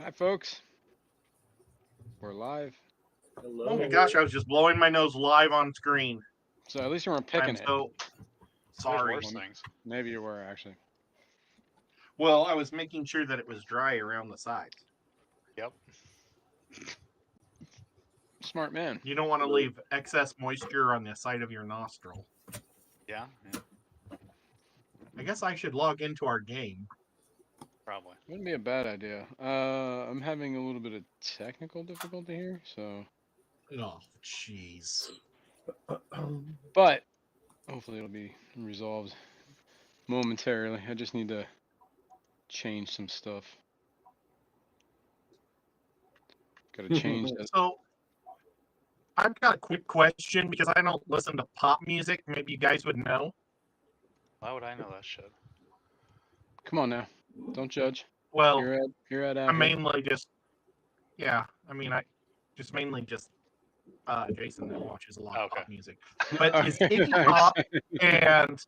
Hi, folks. We're live. Hello. Oh my gosh, I was just blowing my nose live on screen. So at least you weren't picking I'm it. so There's sorry. worse things. Maybe you were, actually. Well, I was making sure that it was dry around the sides. Yep. Smart man. You don't want to leave excess moisture on the side of your nostril. Yeah. I guess I should log into our game. Probably. Wouldn't be a bad idea. I'm having a little bit of technical difficulty here, so. Oh, jeez. But hopefully it'll be resolved momentarily. I just need to change some stuff. Got to change that. So, I've got a quick question because I don't listen to pop music. Maybe you guys would know. Why would I know that shit? Come on now. Don't judge. Well, You're at I'm mainly just, I just mainly just Jason that watches a lot of pop music. But is Iggy Pop and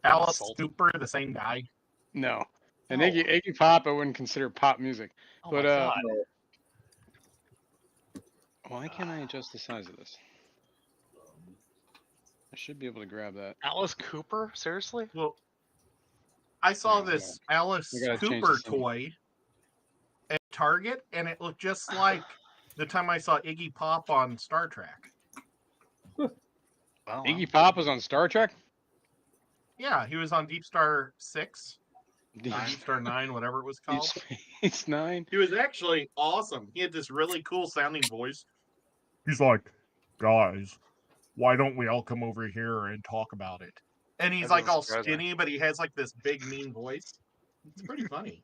Alice Cooper the same guy? No. And Iggy Pop I wouldn't consider pop music. Oh But my God. why can't I adjust the size of this? I should be able to grab that. Alice Cooper? Seriously? Well, I saw Yeah, this Alice I gotta change Cooper this thing. toy at Target, and it looked just like the time I saw Iggy Pop on Star Trek. Well, Iggy Pop was on Star Trek? Yeah, he was on Deep Star 6, Deep Deep Star 9, whatever it was Deep called. Space Nine? He was actually awesome. He had this really cool sounding voice. He's like, guys, why don't we all come over here and talk about it? And he's That like doesn't all surprise me. skinny, but he has like this big mean voice. It's pretty funny.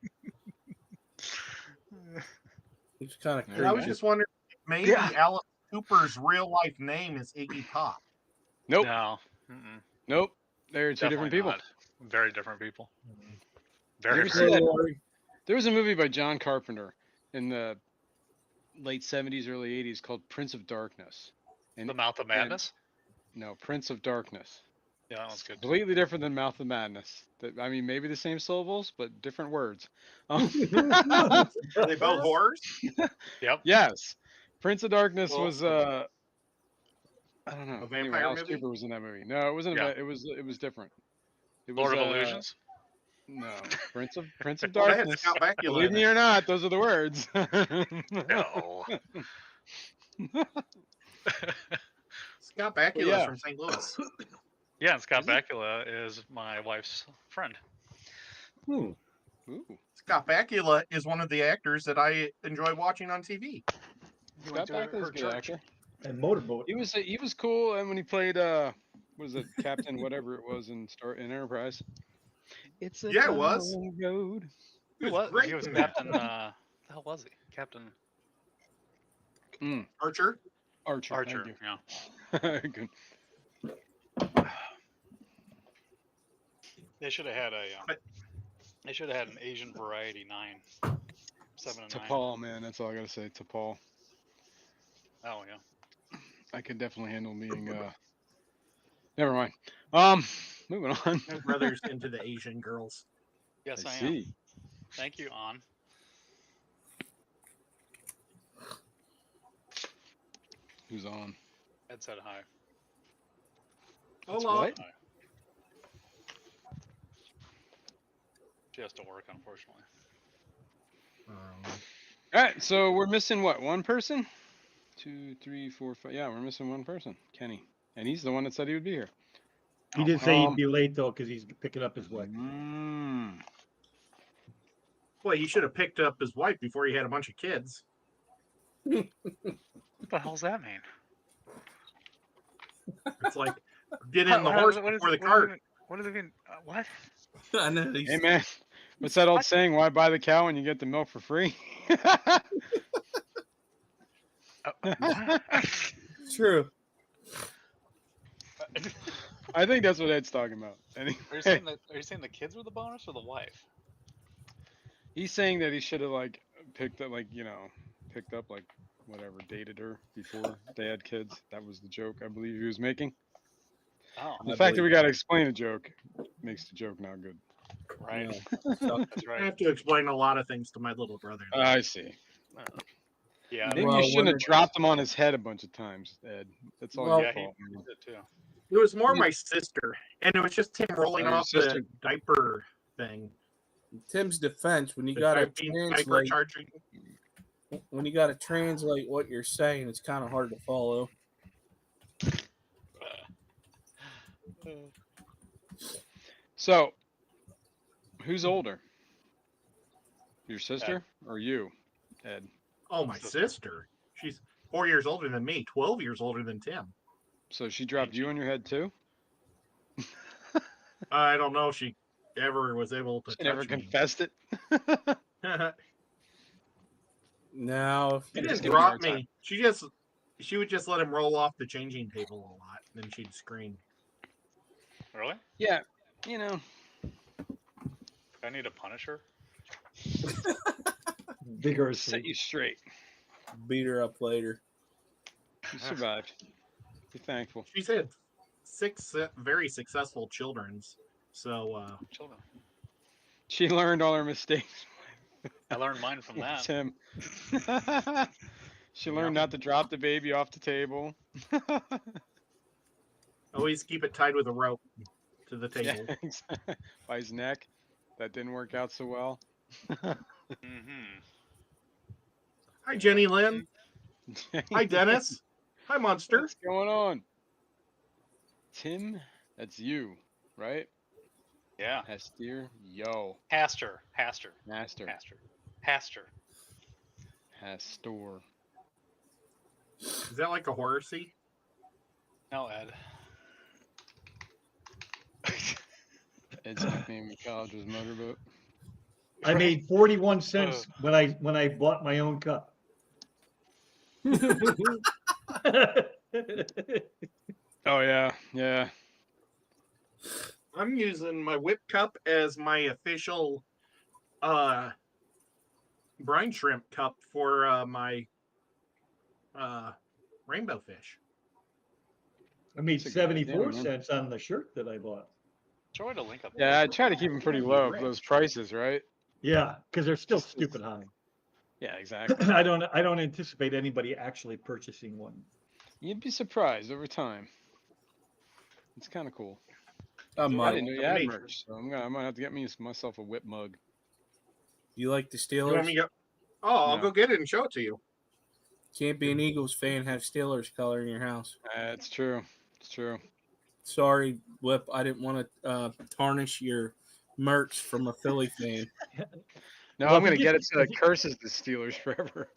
It's kind of Yeah, And I was man. just wondering if maybe Yeah. Alice Cooper's real life name is Iggy Pop. Nope. No. Mm-mm. Nope. They're two different Definitely people. not. Very different people. You Very ever see different. that? There was a movie by John Carpenter in the late 70s, early 80s called Prince of Darkness. And The Mouth of Madness? no, Prince of Darkness. Yeah, that one's good. Completely different than Mouth of Madness. I mean, maybe the same syllables, but different words. Are they both horrors? Yep. Yes. Prince of Darkness Well, was I don't know. a vampire Anyway, Alice movie? Cooper was in that movie. No, it wasn't. Yeah. It was different. It was Lord of Illusions? No, Prince of Well, they had Darkness. Scott Bakula Believe in me it. or not, those are the words. No. Scott Bakula yeah. is from St. Louis. Yeah, and Scott Is he? Bakula is my wife's friend. Ooh. Scott Bakula is one of the actors that I enjoy watching on TV. Scott Bakula's a good actor. And Motorboat. He was cool, and when he played what was it, Captain whatever it was in Enterprise. It's a Yeah, it was. long road. He was great. He was in that. Captain. The hell was he? Captain Archer. Archer. Archer. Thank Yeah. you. Good. They should have had They should have had an Asian variety 9, 7 and 9. T'Pol, man, that's all I gotta say. T'Pol. Oh yeah. I could definitely handle being never mind. Moving on. My brother's into the Asian girls. Yes, I I am. see. Thank you, On. Who's on? Ed said hi. That's Hello. what? Hi. She has to work, unfortunately. All right, so we're missing what? One person? 2, 3, 4, 5. Yeah, we're missing one person, Kenny, and he's the one that said he would be here. He did say he'd be late though, because he's picking up his wife. Well, he should have picked up his wife before he had a bunch of kids. What the hell's that mean? It's like get in the horse before the cart. What does it mean? What? I know. Hey man, what's that old saying? Why buy the cow when you get the milk for free? What? True. I think that's what Ed's talking about. Anyway, Are you saying the kids were the bonus or the wife? he's saying that he should have like picked up like whatever, dated her before they had kids. That was the joke I believe he was making. Oh. The fact that we got to explain a joke makes the joke not good. Right. So, That's I right. have to explain a lot of things to my little brother. I see. Yeah. Maybe Well, you shouldn't when have dropped him on his head a bunch of times, Ed. That's all Well- your Yeah, he fault. man. did too. It was more my sister, and it was just him rolling Oh, your off the sister? diaper thing. Tim's defense, when you The gotta diaper translate, charging. what you're saying, it's kind of hard to follow. So, who's older? Your sister or you, Ed? Oh, my sister. She's 4 years older than me, 12 years older than Tim. So she dropped you on your head too? I don't know if she ever was able to She never touch me. confessed it. Now, She Just didn't give me a drop hard time. me. She would just let him roll off the changing table a lot, and then she'd scream. Really? Yeah, you know. Do I need to punish her? Vigorously. Set you straight. beat her up later. You survived. Be thankful. She's had 6 very successful children's. So Children. She learned all her mistakes. I learned mine from that. Tim. She learned not to drop the baby off the table. always keep it tied with a rope to the Yeah, table. exactly. By his neck. That didn't work out so well. Mm-hmm. Hi, Jenny Lynn. Hi, Dennis. Hi, Monster. What's going on? Tim, that's you, right? Yeah. Hester, yo, Haster. Master, Haster. Hastor. Is that like a horsey? No, Ed. Ed's nickname in college was Motorboat. I made 41 cents when I bought my own cup. Oh yeah, yeah. I'm using my whip cup as my official brine shrimp cup for my rainbow fish. I made That's a good idea, 74 man. cents on the shirt that I bought. Try to link up. Yeah, I try to keep them pretty low, those prices, right? Yeah, because they're still Just- stupid high. Yeah, exactly. I don't anticipate anybody actually purchasing one. You'd be surprised over time. It's kind of cool. I I might. didn't know you had merch, so I might have to get myself a whip mug. You like the You want Steelers? me to go? Oh, I'll No. go get it and show it to you. Can't be an Eagles fan, have Steelers color in your house. It's true. It's true. Sorry, Whip. I didn't want to tarnish your merch from a Philly fan. No, Well, I'm if gonna he get it gets- so it curses the Steelers forever.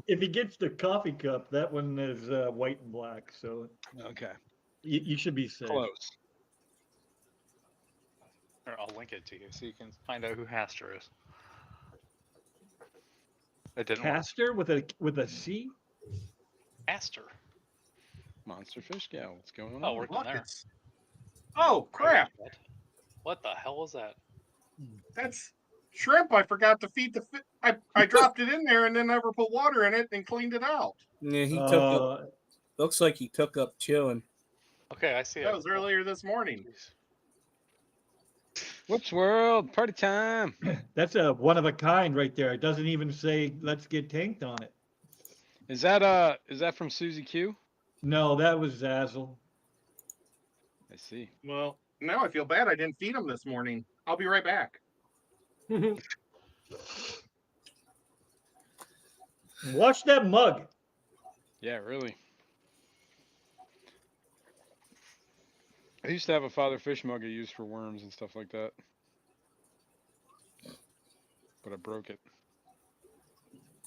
If he gets the coffee cup, that one is white and black, so Okay, you should be safe. close. Or I'll link it to you so you can find out who Haster is. It didn't work. Caster with a C? Haster. Monster Fish Gal, what's going on? Oh, we're done Look, there. it's- Oh crap! What the hell was that? That's shrimp. I forgot to feed the. I dropped it in there and then never put water in it and cleaned it out. Yeah, he took up. Looks like he took up chilling. Okay, I see it. That was earlier this morning. Jeez. Whoops, world party time. That's a one of a kind right there. It doesn't even say let's get tanked on it. Is that from Susie Q? No, that was Zazzle. I see. Well, now I feel bad. I didn't feed him this morning. I'll be right back. Watch that mug. Yeah, really. I used to have a Father Fish mug I used for worms and stuff like that, but I broke it.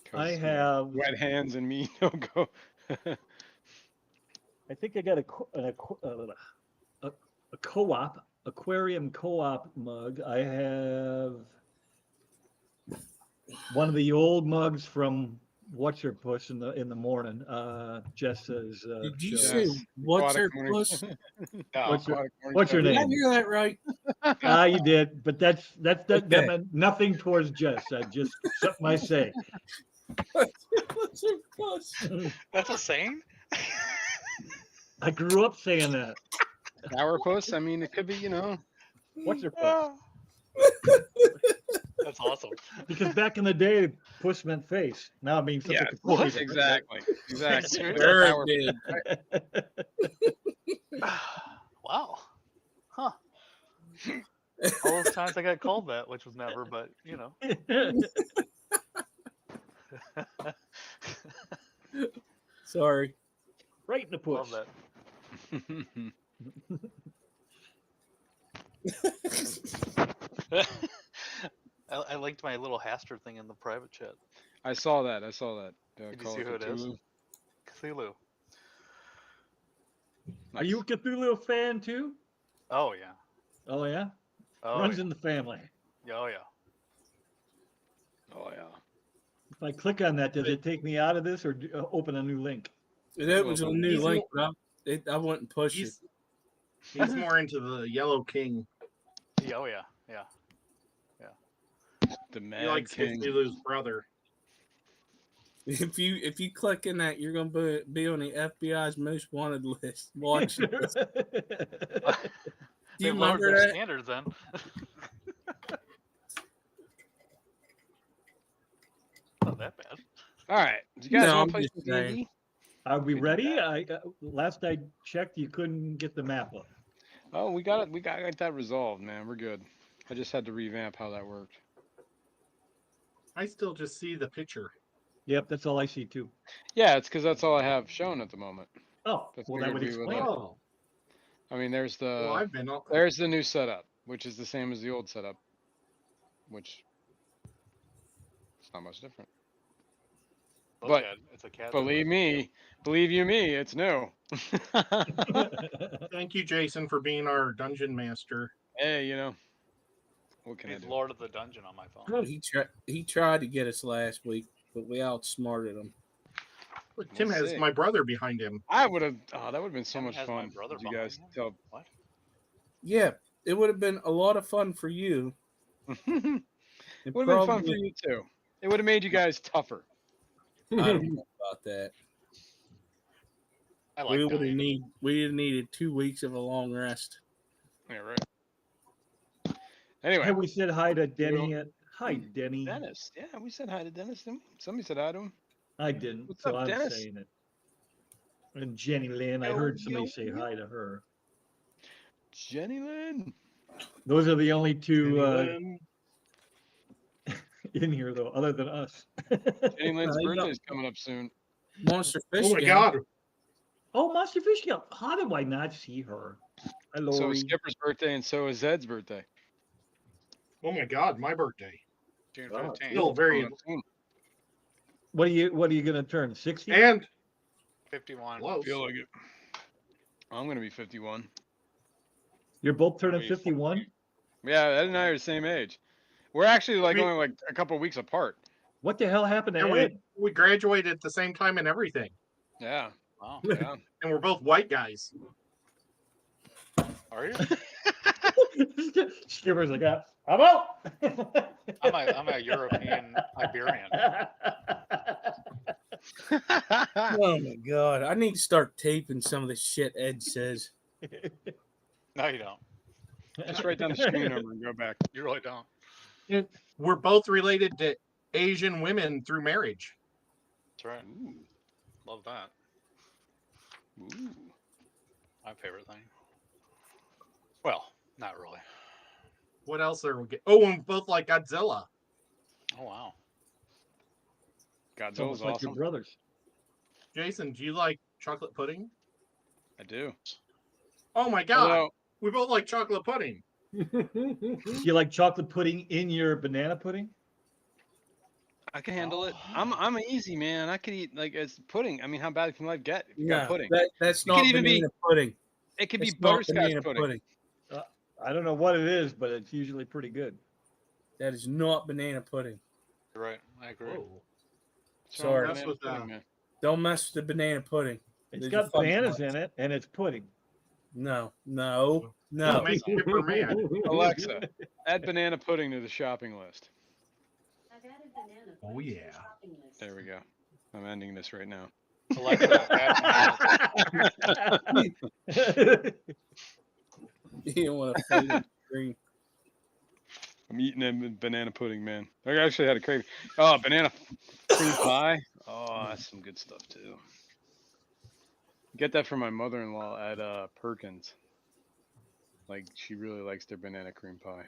'Cause, I you know, have. wet hands and me no go. I think I got a co-op aquarium co-op mug. I have one of the old mugs from What's Her Puss in the morning. Jessa's. Did you show. say Yes. what's her Aquatic morning- puss? No, What's her Did I name? hear that right? You did, but that Okay. meant nothing towards Jess. I just something I say. What's her puss? that's a saying. I grew up saying that. Sourpuss. I mean, it could be, What's her puss? Oh, That's awesome. Because back in the day, puss meant face. Now it means something Yeah, completely different. exactly. Exactly. Seriously? Sure Power- it did. Wow. Huh. All those times I got called that, which was never, but you know. Sorry. Right in the puss. Love that. I liked my little Haster thing in the private chat. I saw that. Did Did you see who it is? Cthulhu. Are you a Cthulhu fan too? Oh yeah. Oh yeah. Oh Runs yeah. in the family. Oh yeah. Oh yeah. If I click on that, does it take me out of this or open a new link? That was a new He's link, but I wouldn't push it. He's more into the Yellow King. Yeah, oh yeah. Yeah. The He Mad likes King. Cthulhu's brother. If you click in that, you're gonna be on the FBI's most wanted list. Watch this. Do They you lowered remember their that? standards then. Not that bad. All right. Do you guys No, want I'm to play just some saying. D&D? Are we We do ready? Last I checked, you couldn't get the map up. Oh, we got it. We got that resolved, man. We're good. I just had to revamp how that worked. I still just see the picture. Yep, that's all I see too. Yeah, it's because that's all I have shown at the moment. Oh, That's well, that would figured we would, explain it. Oh, I mean, there's well, the I've been on. there's the new setup, which is the same as the old setup, which it's not much different. But it's a cat. believe you me, it's new. Thank you, Jason, for being our dungeon master. Hey, what can I He's do? Lord of the Dungeon on my phone. He tried to get us last week, but we outsmarted him. Look, Tim We'll has see. my brother behind him. I would have. Oh, that would have been so Tim much has my fun. brother Did you behind guys him? tell? What? Yeah, it would have been a lot of fun for you. It It would have been fun for probably- you too. It would have made you guys tougher. I don't know about that. I like that. We would have needed 2 weeks of a long rest. Yeah, right. Anyway, Hey, we said hi to Denny. Hi, Denny. Dennis. Yeah, we said hi to Dennis. Didn't we? Somebody said hi to him. I didn't, What's so up, I'm Dennis? saying it. And Jenny Lynn, I Yo, heard somebody yo, say yo. hi to her. Jenny Lynn. Those are the only two Anyone? in here, though, other than us. Jenny Lynn's you know- birthday's coming up soon. Monster Fish. Oh my Gang. God! Oh, Monster Fish Girl. How do I not see her? Hi, So Lori. is Skipper's birthday, and so is Zed's birthday. Oh my God! My birthday. June Wow. 15th. Still very. Coming up soon. What are you gonna turn? 60? And 51. close. Feel like it. I'm gonna be 51. You're both turning Are you 51? Yeah, Ed and I are the same age. We're actually like We- only like a couple weeks apart. What the hell happened to And Ed? we graduated at the same time and everything. Yeah, Wow. yeah. And we're both white guys. Are you? Skipper's like, I'm out. I'm a European Iberian. Oh my God! I need to start taping some of the shit Ed says. No, you don't. Just write down the screen number and go back. You really don't. We're both related to Asian women through marriage. That's right. Ooh, Love that. ooh. My favorite thing. Well, not really. What else are we get? Oh, and we both like Godzilla. Oh wow. It's Godzilla's almost like your awesome. brothers. Jason, do you like chocolate pudding? I do. Oh my God! Although, We both like chocolate pudding. Do you like chocolate pudding in your banana pudding? I can handle it. I'm an easy man. I could eat like it's pudding. I mean, how bad can life get if you got No, pudding? that's It not could even be- banana pudding. It could be It's not butterscotch banana pudding. I don't know what it is, but it's usually pretty good. That is not banana pudding. You're right. I agree. Oh. What's wrong with Sorry. That's banana what, pudding, man? Don't mess with the banana pudding. It's There's got a fun bananas part. in it, and it's pudding. No. Don't No. make Skipper mad. Alexa, add banana pudding to the shopping list. Oh yeah. There we go. I'm ending this right now. Alexa, add You don't want to play the screen. I'm eating them banana pudding, man. I actually had a craving. Oh, banana cream pie. Oh, that's some good stuff too. Get that from my mother-in-law at Perkins. Like she really likes their banana cream pie.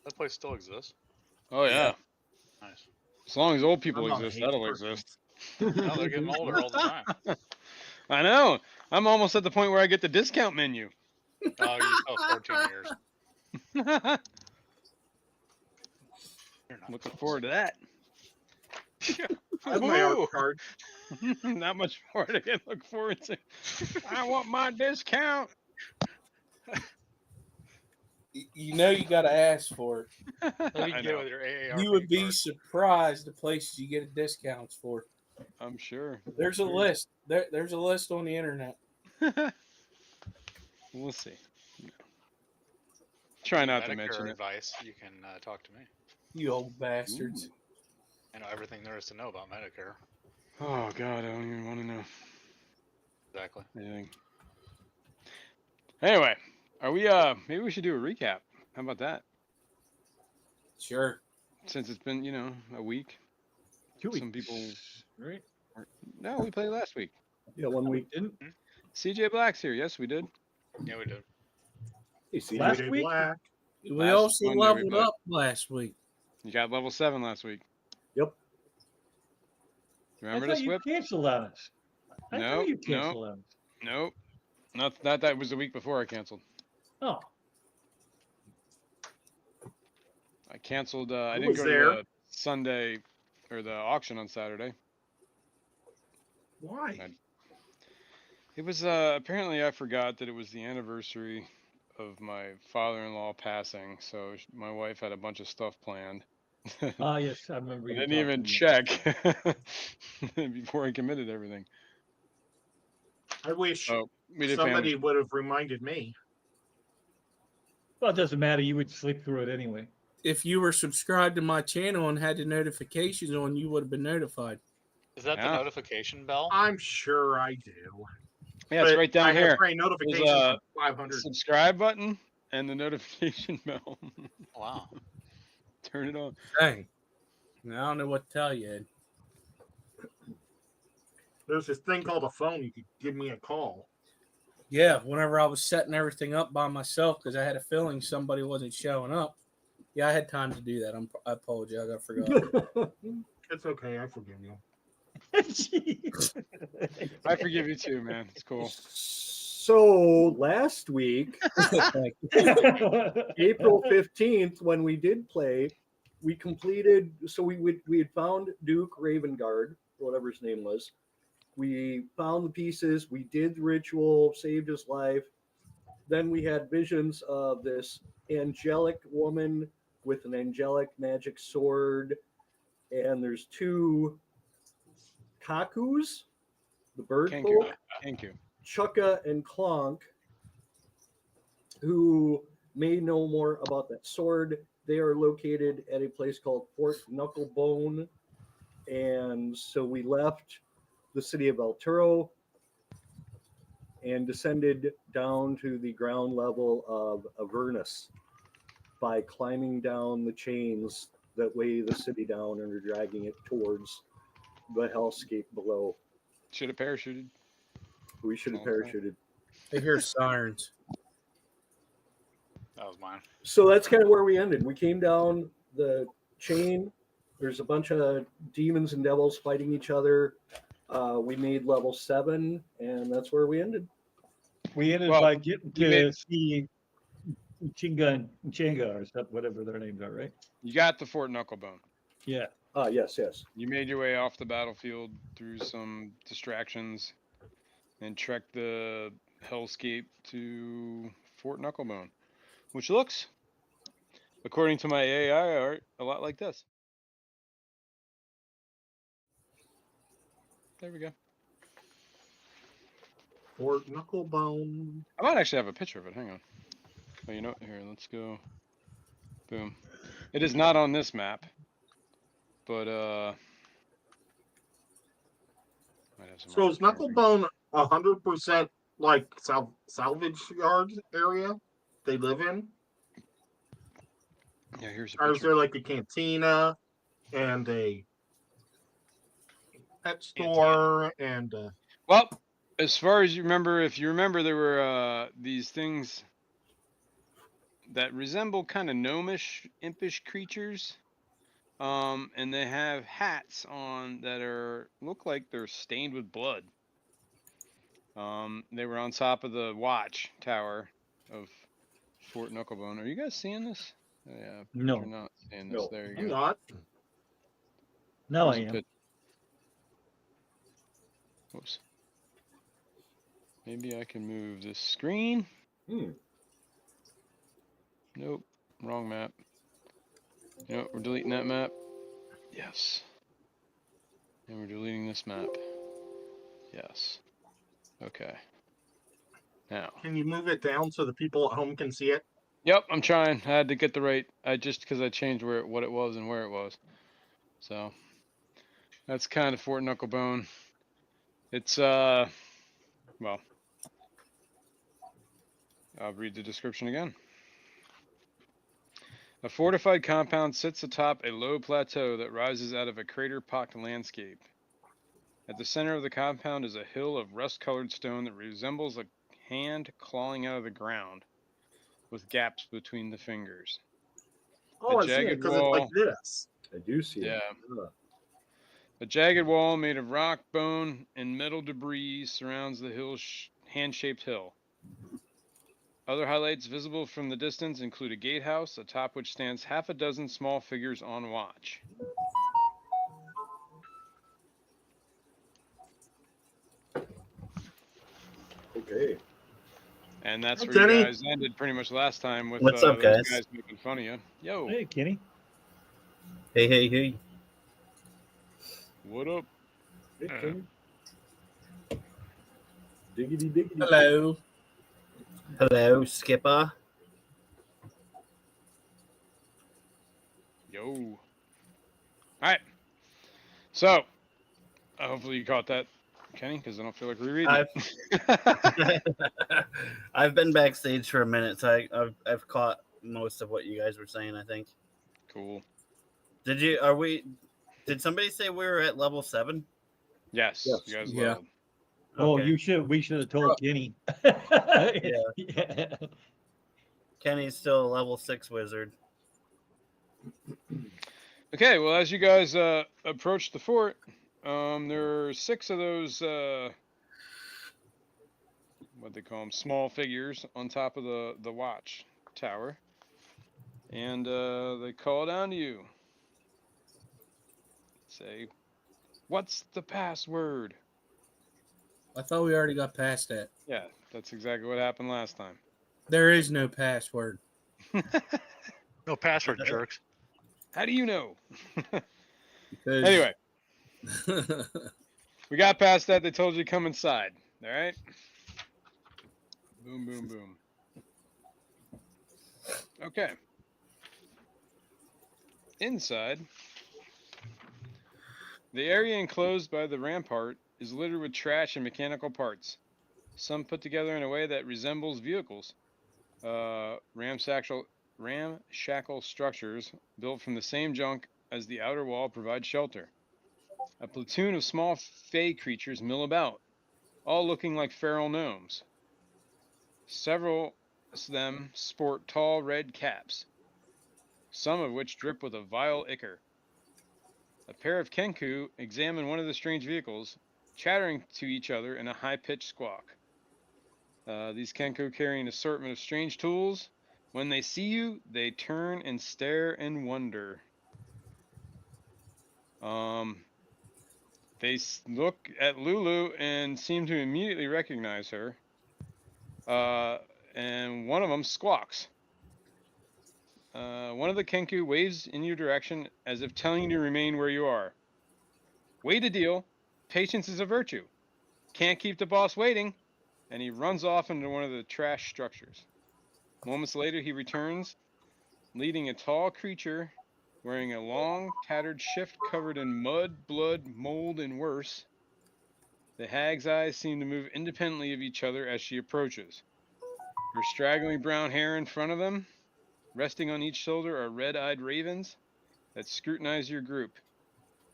That place still exists. Oh yeah. Nice. As long as old people My mom exist, hates that'll Perkins. exist. No, they're getting older all the time. I know. I'm almost at the point where I get the discount menu. Oh, you still 14 years. You're not Looking close. forward to that. I have my art Woohoo! card. Not much more to look forward to. I want my discount. You know you got to ask for it. What do I you get know. with your AARP You would be card? surprised the places you get discounts for. I'm sure. There's a list. There's a list on the internet. We'll see. Try not to Medicare mention it. advice. You can talk to me. You old bastards. I know everything there is to know about Medicare. Oh God, I don't even want to know Exactly. anything. Anyway, are we? Maybe we should do a recap. How about that? Sure. Since it's been, a week. 2 weeks. Some people. Right? No, we played last week. Yeah, 1 week. Hmm? Didn't CJ Black's here. Yes, we did. Yeah, we did. you see Last last week? week? Black. We Last also Monday we leveled played. up last week. You got level 7 last week. Yep. Remember I thought this you whip? canceled on us. I No, thought you no. canceled on us. Nope. Not that was the week before I canceled. Oh, I canceled. I Who didn't was go there? to the Sunday or the auction on Saturday. Why? It was apparently I forgot that it was the anniversary of my father-in-law passing, so my wife had a bunch of stuff planned. yes, I remember I you. didn't even check before I committed everything. I wish Oh, we did somebody family. would have reminded me. Well, it doesn't matter. You would sleep through it anyway. If you were subscribed to my channel and had the notifications on, you would have been notified. Is that Yeah. the notification bell? I'm sure I do. Yeah, it's But right down I here. have great notifications a for 500. Subscribe button and the notification bell. Wow. Turn it on. Dang. I don't know what to tell you, Ed. There's this thing called a phone. You could give me a call. Yeah, whenever I was setting everything up by myself because I had a feeling somebody wasn't showing up. Yeah, I had time to do that. I apologize. I forgot. It's okay. I forgive you. I forgive you too, man. It's cool. So last week, April 15th, when we did play, we completed. So we had found Duke Ravengard, whatever his name was. We found the pieces. We did the ritual, saved his life. Then we had visions of this angelic woman with an angelic magic sword, and there's two kakus, the bird Thank you. folk, Thank you. Chukka and Clonk, who may know more about that sword. They are located at a place called Fort Knucklebone. And so we left the city of El Turo and descended down to the ground level of Avernus by climbing down the chains that weigh the city down and are dragging it towards the hellscape below. Should have parachuted. We should have Okay. parachuted. I hear sirens. That was mine. So that's kind of where we ended. We came down the chain. There's a bunch of demons and devils fighting each other. We made level 7, and that's where we ended. We ended Well, by getting you to made- see Chinga and Chinga or something, whatever their names are, right? You got the Fort Knucklebone. Yeah. Yes. You made your way off the battlefield through some distractions and trekked the hellscape to Fort Knucklebone, which looks, according to my AI art, a lot like this. There we go. Fort Knucklebone. I might actually have a picture of it. Hang on. Oh, you know what? Here, let's go. Boom. It is not on this map, but might have some So is other things. Knucklebone 100% like salvage yard area they live in? Yeah, here's a Or is picture. there like a cantina and a pet store and Well, as far as you remember, if you remember, there were these things that resemble kind of gnomish, impish creatures. And they have hats on that look like they're stained with blood. They were on top of the watch tower of Fort Knucklebone. Are you guys seeing this? Yeah, No. you're not seeing this. No. There you I'm go. not. Now I Here's a am. pic- Whoops. Maybe I can move this screen. Nope. Wrong map. You know what? We're deleting that map. Yes. And we're deleting this map. Yes. Okay. Now. Can you move it down so the people at home can see it? Yep, I'm trying. I had to get the right. Because I changed what it was and where it was. So that's kind of Fort Knucklebone. It's well, I'll read the description again. A fortified compound sits atop a low plateau that rises out of a crater-pocked landscape. At the center of the compound is a hill of rust-colored stone that resembles a hand clawing out of the ground, with gaps between the fingers. Oh, A I see it jagged because it's like wall. this. I do see it. Yeah. A jagged wall made of rock, bone, and metal debris surrounds the hand-shaped hill. Other highlights visible from the distance include a gatehouse, atop which stands half a dozen small figures on watch. Okay. And that's Hey, where you Kenny. guys ended pretty much last time with What's up, those guys? guys making fun of you. Yo, Hey, Kenny. Hey, hey, hey. what up? Hey, Kenny. Diggity diggity. Hello. Hello, Skipper. Yo. All right. So, hopefully you caught that, Kenny, because I don't feel like rereading it. I've been backstage for a minute, so I've caught most of what you guys were saying, I think. Cool. Did somebody say we were at level 7? Yes, Yes. you guys Yeah. leveled. Oh, Okay. we should have told Kenny. Yeah. Kenny's still a level 6 wizard. Okay, well, as you guys approach the fort, there are 6 of those, what they call them, small figures on top of the watch tower. And they call down to you. Say, what's the password? I thought we already got past that. Yeah, that's exactly what happened last time. There is no password. No password, jerks. How do you know? Because Anyway, we got past that. They told you to come inside. All right? Boom, boom, boom. Okay. Inside, the area enclosed by the rampart is littered with trash and mechanical parts, some put together in a way that resembles vehicles. Ramshackle structures built from the same junk as the outer wall provide shelter. A platoon of small fey creatures mill about, all looking like feral gnomes. Several of them sport tall red caps, some of which drip with a vile ichor. A pair of kenku examine one of the strange vehicles, chattering to each other in a high-pitched squawk. These kenku carry an assortment of strange tools. When they see you, they turn and stare in wonder. They look at Lulu and seem to immediately recognize her. And one of them squawks. One of the kenku waves in your direction as if telling you to remain where you are. Wait a deal. Patience is a virtue. Can't keep the boss waiting. And he runs off into one of the trash structures. Moments later, he returns, leading a tall creature wearing a long, tattered shift covered in mud, blood, mold, and worse. The hag's eyes seem to move independently of each other as she approaches. Her straggling brown hair in front of them Resting on each shoulder are red-eyed ravens that scrutinize your group.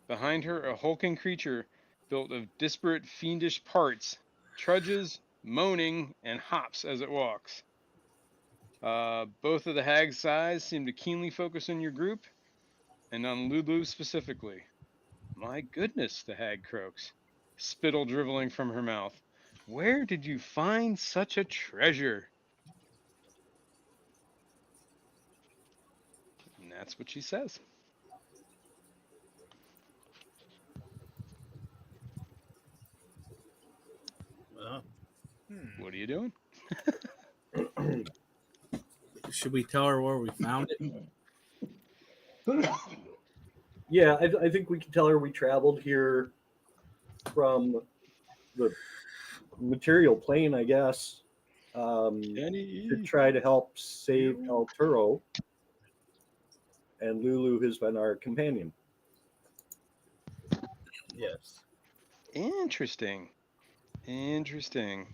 Behind her, a hulking creature built of disparate fiendish parts trudges, moaning, and hops as it walks. Both of the hag's eyes seem to keenly focus on your group, and on Lulu specifically. My goodness, the hag croaks, spittle dribbling from her mouth. Where did you find such a treasure? And that's what she says. Well, What are you doing? Should we tell her where we found it? Yeah, I think we can tell her we traveled here from the material plane, I guess, to try to help save El Turo. And Lulu has been our companion. yes. Interesting. Interesting.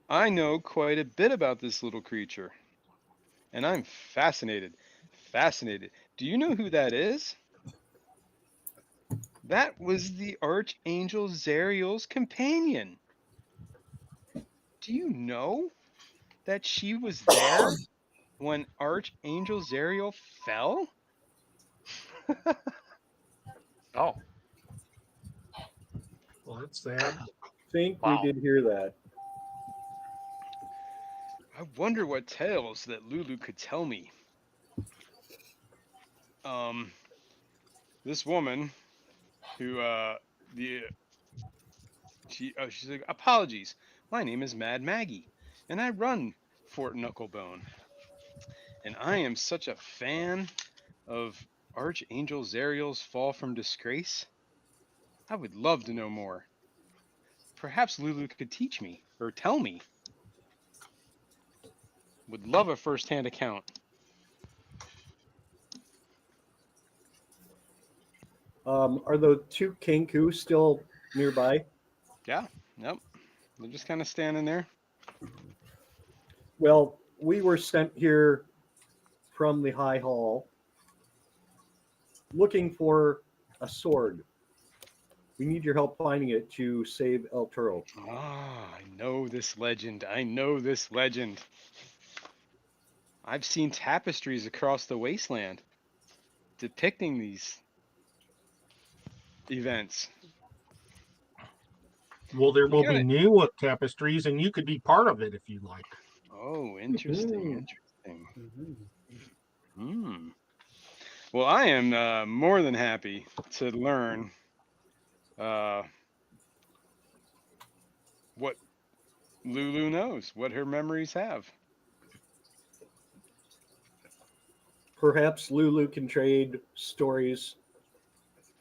I know quite a bit about this little creature. And I'm fascinated. Fascinated. Do you know who that is? That was the Archangel Zariel's companion. Do you know that she was there when Archangel Zariel fell? Oh, Well, that's sad. I think Wow. we did hear that. I wonder what tales that Lulu could tell me. This woman who she's like, apologies, my name is Mad Maggie, and I run Fort Knucklebone, and I am such a fan of Archangel Zariel's fall from disgrace. I would love to know more. Perhaps Lulu could teach me or tell me. Would love a first-hand account. Are the two Kenku still nearby? Yeah, nope. They're just kind of standing there. Well, we were sent here from the High Hall looking for a sword. We need your help finding it to save El Turo. Ah, I know this legend. I know this legend. I've seen tapestries across the wasteland depicting these events. Well, there will got be it. new tapestries, and you could be part of it if you like. Oh, interesting, interesting. Mhm. Well, I am more than happy to learn what Lulu knows, what her memories have. Perhaps Lulu can trade stories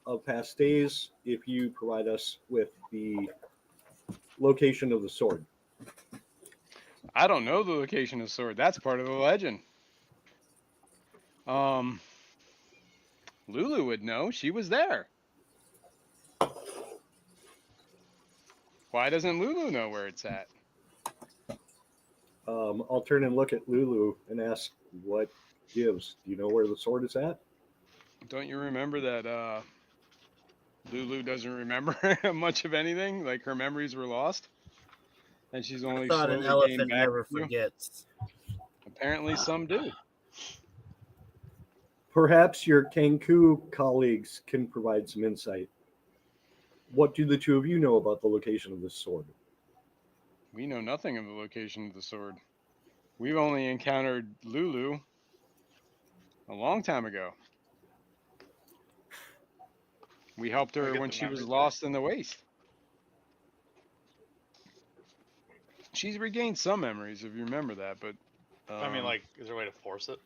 of past days if you provide us with the location of the sword. I don't know the location of the sword. That's part of the legend. Lulu would know. She was there. Why doesn't Lulu know where it's at? I'll turn and look at Lulu and ask what gives. Do you know where the sword is at? Don't you remember that Lulu doesn't remember much of anything? Like her memories were lost? And she's I only thought an slowly gained elephant back. never to you? forgets. Apparently some do. Perhaps your Kenku colleagues can provide some insight. What do the two of you know about the location of this sword? We know nothing of the location of the sword. We've only encountered Lulu a long time ago. We helped I her get when the she was memories lost in the waste. She's regained some memories, if you remember that, but I mean, like, is there a way to force it?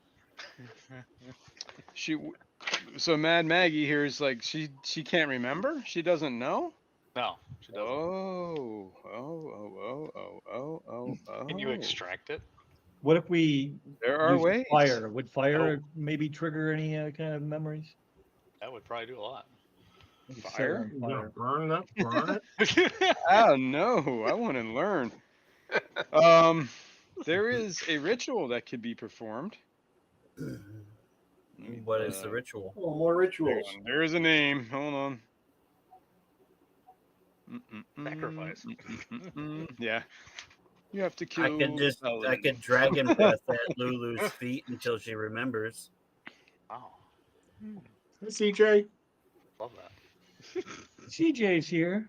so Mad Maggie here is like she can't remember. She doesn't know. No, she doesn't. Oh. Can you extract it? What if we There are use ways. fire? Would fire Oh. maybe trigger any kind of memories? That would probably do a lot. Maybe set it Fire? on You're gonna fire. burn it. Oh no, I want to learn. There is a ritual that could be performed. What is the ritual? Oh, more rituals. There is a name. Hold on. Sacrifice. Yeah. You have to kill. I could dragon breath at Lulu's feet until she remembers. Wow. Hey, CJ. Love that. CJ's here.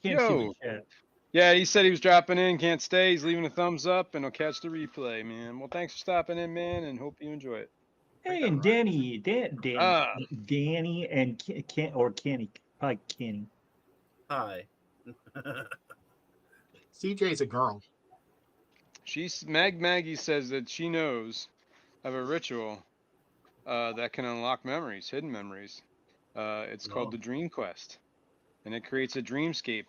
Can't see Yo. the chat. Yeah, he said he was dropping in. Can't stay. He's leaving a thumbs up, and he'll catch the replay, man. Well, thanks for stopping in, man, and hope you enjoy it. Hey, and Danny, Ah. Danny, and Kenny, probably Kenny. Hi. CJ's a girl. Maggie says that she knows of a ritual that can unlock memories, hidden memories. It's called the Dream Quest, and it creates a dreamscape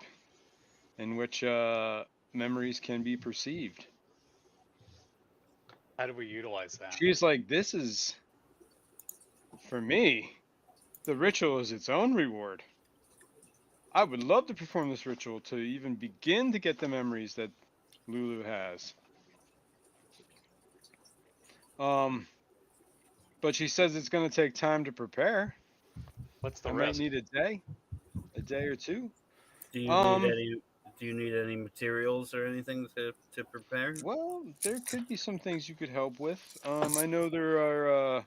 in which memories can be perceived. How do we utilize that? She's like, this is, for me, the ritual is its own reward. I would love to perform this ritual to even begin to get the memories that Lulu has. But she says it's going to take time to prepare. What's the I risk? might need a day or two. Do you need any materials or anything to prepare? Well, there could be some things you could help with. I know there are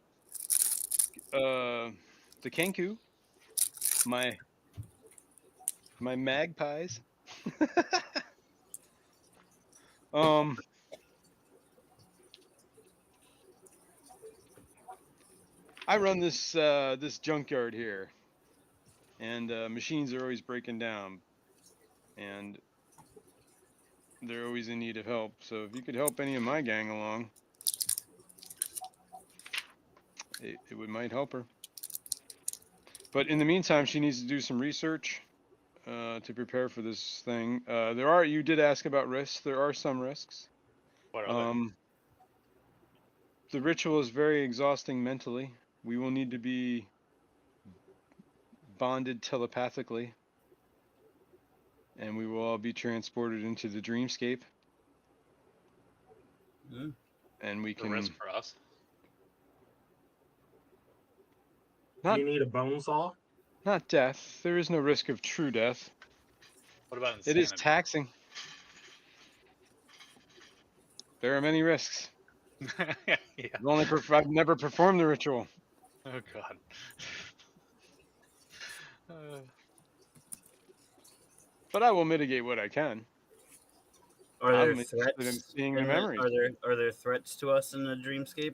the kenku, my magpies. I run this junkyard here, and machines are always breaking down, and they're always in need of help. So if you could help any of my gang along, it might help her. But in the meantime, she needs to do some research to prepare for this thing. You did ask about risks. There are some risks. What are they? The ritual is very exhausting mentally. We will need to be bonded telepathically, and we will all be transported into the dreamscape. And we can. The risk for us. Do you need a bone saw? Not death. There is no risk of true death. What about It insanity? is taxing. There are many risks. Yeah. I've never performed the ritual. Oh God. But I will mitigate what I can. Are there I'm interested in threats? seeing the memories. Are there threats to us in the dreamscape?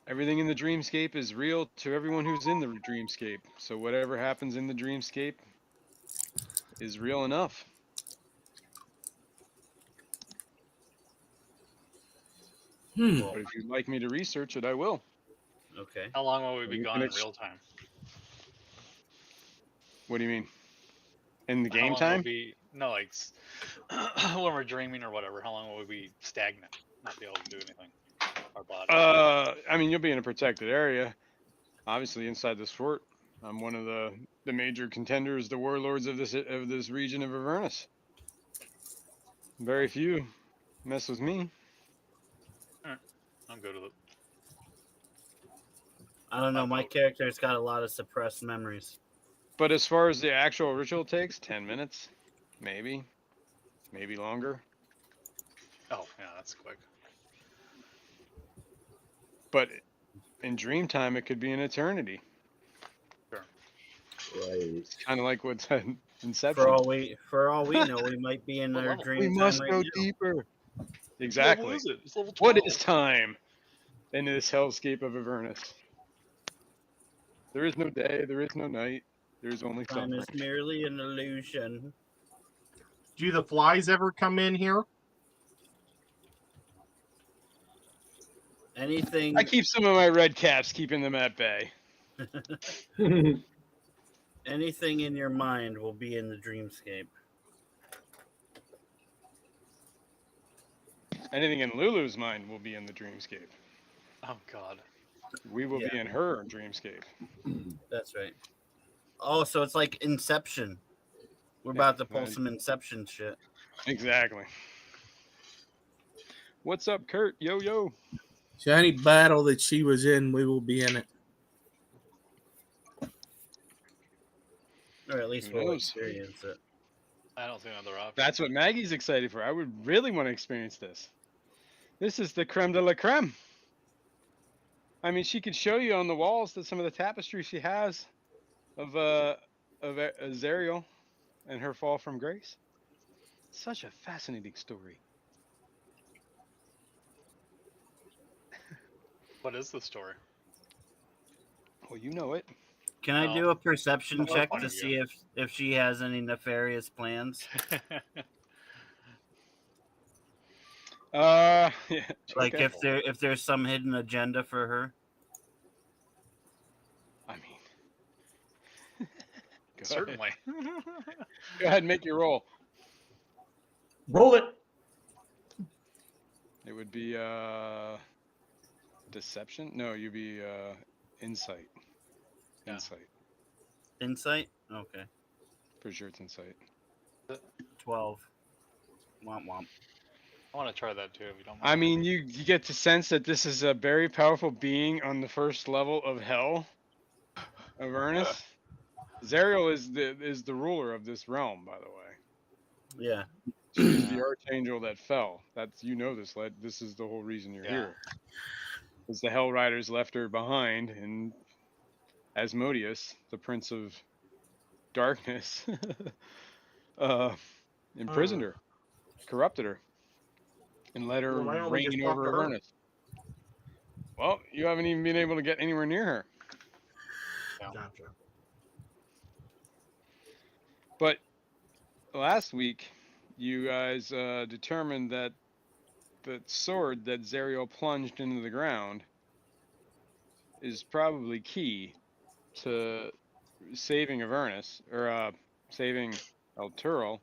Everything in the dreamscape is real to everyone who's in the dreamscape. So whatever happens in the dreamscape is real enough. But if you'd like me to research it, I will. Okay. How long will we be gone in real time? What do you mean? In the How game long time? will we no, like when we're dreaming or whatever. How long will we be stagnant, not be able to do anything? Our body. I mean, you'll be in a protected area. Obviously, inside this fort. I'm one of the major contenders, the warlords of this region of Avernus. Very few mess with me. I'm good with it. I don't know. My character's got a lot of suppressed memories. But as far as the actual ritual takes, 10 minutes, maybe longer. Oh yeah, that's quick. But in dream time, it could be an eternity. Sure. Right. It's kind of like what's in Inception. For all we know, we might be in What our level? dream We time must right go now. deeper. What Exactly. level is it? It's level 12. What is time in this hellscape of Avernus? There is no day, there is no night, there is only Time suffering. is merely an illusion. Do the flies ever come in here? Anything I keep some of my red caps, keeping them at bay. anything in your mind will be in the dreamscape. Anything in Lulu's mind will be in the dreamscape. Oh God. We will be in her dreamscape. That's right. Oh, so it's like Inception. We're about to pull some Inception shit. Exactly. What's up, Kurt? Yo, yo. So any battle that she was in, we will be in it. Or at least Who we'll knows? experience it. I don't see another option. That's what Maggie's excited for. I would really want to experience this. This is the creme de la creme. I mean, she could show you on the walls that some of the tapestry she has of Azariel and her fall from grace. Such a fascinating story. What is the story? Well, you know it. Can I No. do a perception From our check point to of view. see if she has any nefarious plans? Yeah. Like Okay. if there's some hidden agenda for her? I mean, go Certainly. Ahead. Go ahead and make your roll. Roll it. It would be deception. No, you'd be insight. Yeah. Insight. Insight? Okay. For sure, it's insight. 12. Womp womp. I want to try that too, if you don't mind. I mean, you get to sense that this is a very powerful being on the first level of hell. Avernus. Zariel is the ruler of this realm, by the way. Yeah. She's the archangel that fell. That's this, lad. This is the whole reason you're Yeah. here. Is the Hell Riders left her behind, and Asmodeus, the Prince of Darkness, imprisoned her, corrupted her, and let her Well, why don't we just reign talk over to her? Avernus. Well, you haven't even been able to get anywhere near her. Gotcha. But last week, you guys determined that the sword that Zariel plunged into the ground is probably key to saving Avernus, or saving El Turo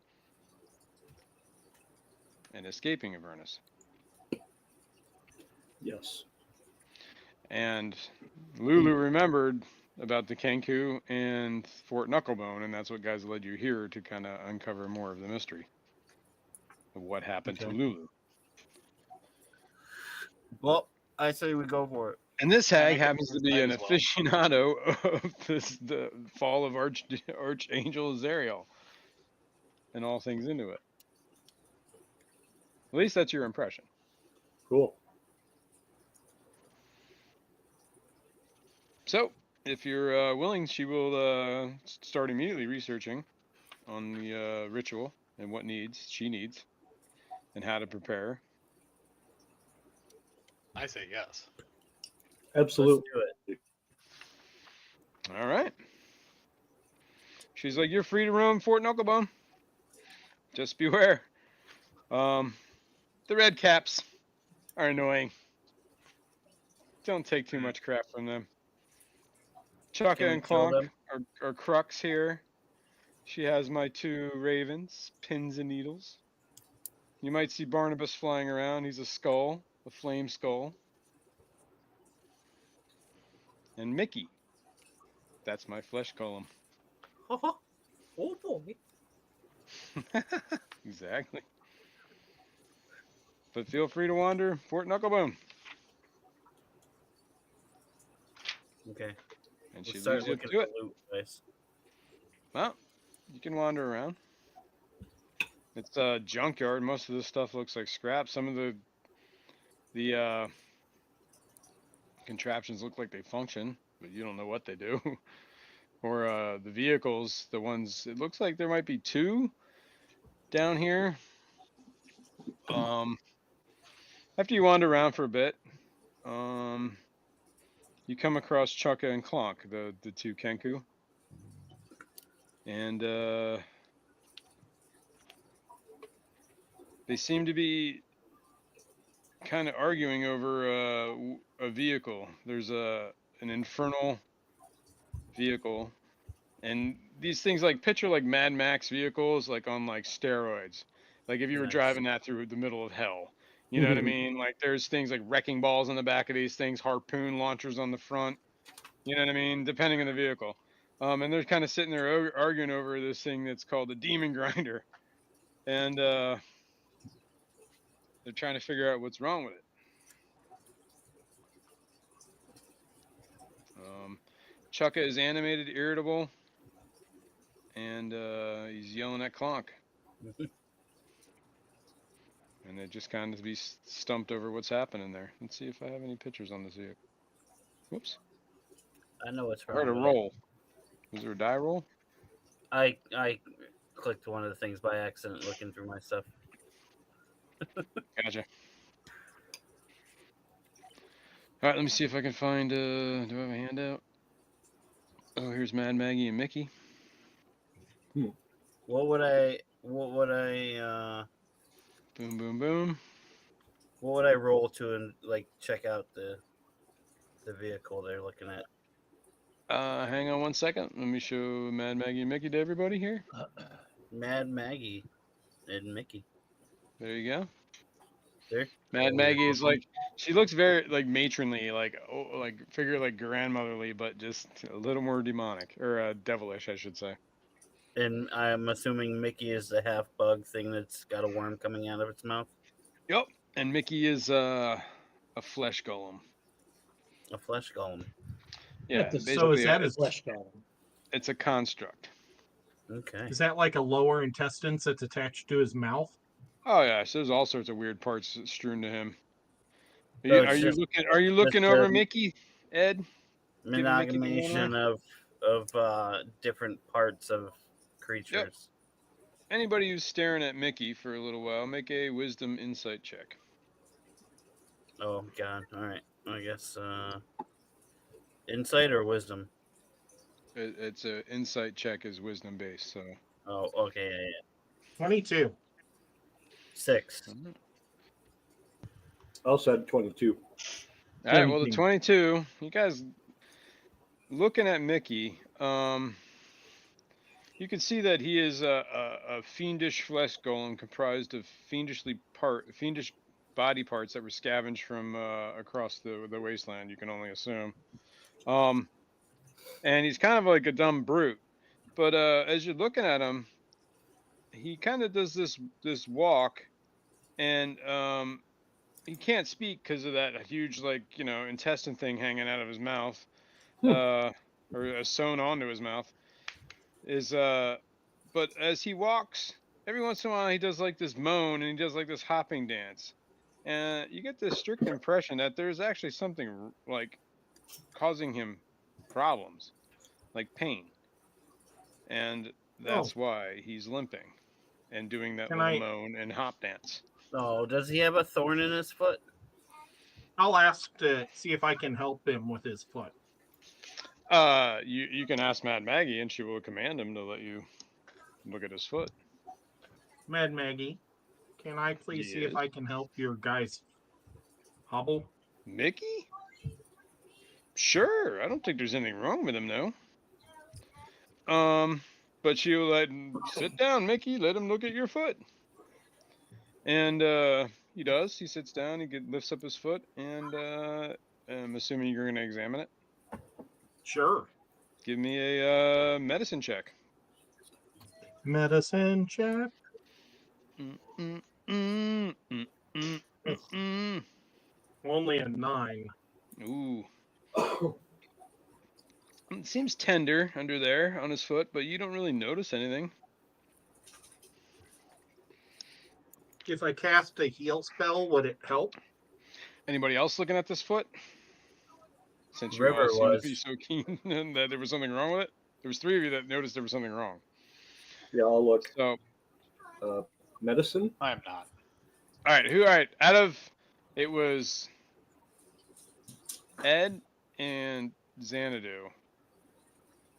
and escaping Avernus. Yes. And Lulu remembered about the Kenku and Fort Knucklebone, and that's what guys led you here to kind of uncover more of the mystery of what happened to Okay. Lulu. Well, I say we go for it. And this Yeah, hag I could happens to be decide an as well. aficionado of the fall of Archangel Zariel and all things into it. At least that's your impression. Cool. So, if you're willing, she will start immediately researching on the ritual and what she needs, and how to prepare. I say yes. Absolutely. Let's do it. All right. She's like, you're free to roam Fort Knucklebone. Just beware. The red caps are annoying. Don't take too much crap from them. Chaka Can we and kill Clonk them? are crux here. She has my 2 ravens, pins and needles. You might see Barnabas flying around. He's a skull, a flame skull. And Mickey. That's my flesh golem. Oh boy. Exactly. But feel free to wander Fort Knucklebone. Okay. And We'll she start leaves you looking to at it. the loot place. Well, you can wander around. It's a junkyard. Most of this stuff looks like scrap. Some of the contraptions look like they function, but you don't know what they do. Or the vehicles, the ones, it looks like there might be 2 down here. After you wander around for a bit, you come across Chaka and Clonk, the 2 Kenku. And they seem to be kind of arguing over a vehicle. There's an infernal vehicle, and these things, like, picture like Mad Max vehicles, like on like steroids. Like if you were Nice. driving that through the middle of hell. You know what I mean? Like there's things like wrecking balls on the back of these things, harpoon launchers on the front. You know what I mean? Depending on the vehicle. And they're kind of sitting there arguing over this thing that's called the Demon Grinder. And They're trying to figure out what's wrong with it. Chukka is animated, irritable, and he's yelling at Clonk. And they just kind of be stumped over what's happening there. Let's see if I have any pictures on this vehicle. Whoops. I know what's I heard wrong. a with roll. Was there a die roll? it. I clicked one of the things by accident looking through my stuff. Gotcha. All right, let me see if I can find. Do I have a handout? Oh, here's Mad Maggie and Mickey. What would I Boom, boom, boom. what would I roll to and like check out the vehicle they're looking at? Hang on one second. Let me show Mad Maggie and Mickey to everybody here. Mad Maggie and Mickey. There you go. There. Mad Maggie is like, she looks very like matronly, like figure like grandmotherly, but just a little more demonic or devilish, I should say. And I'm assuming Mickey is the half bug thing that's got a worm coming out of its mouth. Yep. And Mickey is a flesh golem. A flesh golem. Yeah. That's a- Basically, So is that his? Flesh golem. it's a construct. Okay. Is that like a lower intestines that's attached to his mouth? Oh yeah, so there's all sorts of weird parts strewn to him. Are So you, it's are you just- looking? Are you looking just, over Mickey, Ed? Mickey the Amalgamation of different parts of creatures. Anybody who's staring at Mickey for a little while, make a wisdom insight check. Oh god. All right. I guess insight or wisdom. It's a insight check is wisdom based, so. Oh, okay. Yeah. 22. 6. I also had 22. All right, well the 17. 22. You guys looking at Mickey, you can see that he is a fiendish flesh golem comprised of fiendish body parts that were scavenged from across the wasteland. You can only assume. And he's kind of like a dumb brute, but as you're looking at him, he kind of does this walk, and he can't speak because of that huge intestine thing hanging out of his mouth, or sewn onto his mouth. But as he walks, every once in a while he does like this moan and he does like this hopping dance, and you get this strict impression that there's actually something like causing him problems, like pain, and that's why he's limping and doing that little moan and hop dance. Oh, does he have a thorn in his foot? I'll ask to see if I can help him with his foot. You can ask Mad Maggie and she will command him to let you look at his foot. Mad Maggie, can I please see if I can help your guy's hobble? Mickey? Sure. I don't think there's anything wrong with him, though. But she'll let him sit down, Mickey. Let him look at your foot. And he does. He sits down. He lifts up his foot, and I'm assuming you're going to examine it. Sure. Give me a medicine check. Medicine check. Only a 9. Ooh. It seems tender under there on his foot, but you don't really notice anything. If I cast a heal spell, would it help? Anybody else looking at this foot? Since you River all seem to was. be so keen that there was something wrong with it. There was 3 of you that noticed there was something wrong. Yeah, I'll look. So, Medicine? I am not. all right. Out of it was Ed and Xanadu.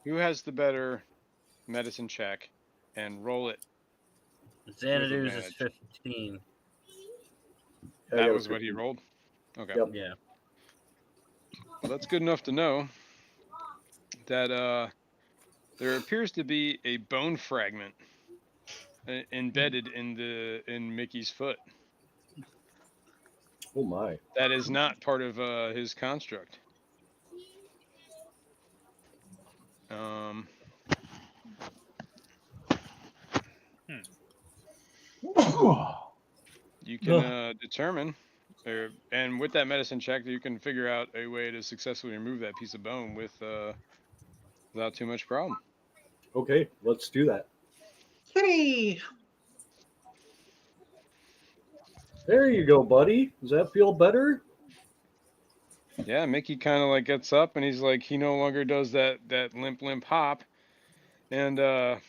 Who has the better medicine check? And roll it. Xanadu's is advantage. 15. That was what he rolled? Okay. Yep. Yeah. Well, that's good enough to know that there appears to be a bone fragment embedded in Mickey's foot. Oh my. That is not part of his construct. you can determine, and with that medicine check, you can figure out a way to successfully remove that piece of bone without too much problem. Okay, let's do that. Hey, There you go, buddy. Does that feel better? Yeah, Mickey kind of like gets up and he's like, he no longer does that limp hop, and the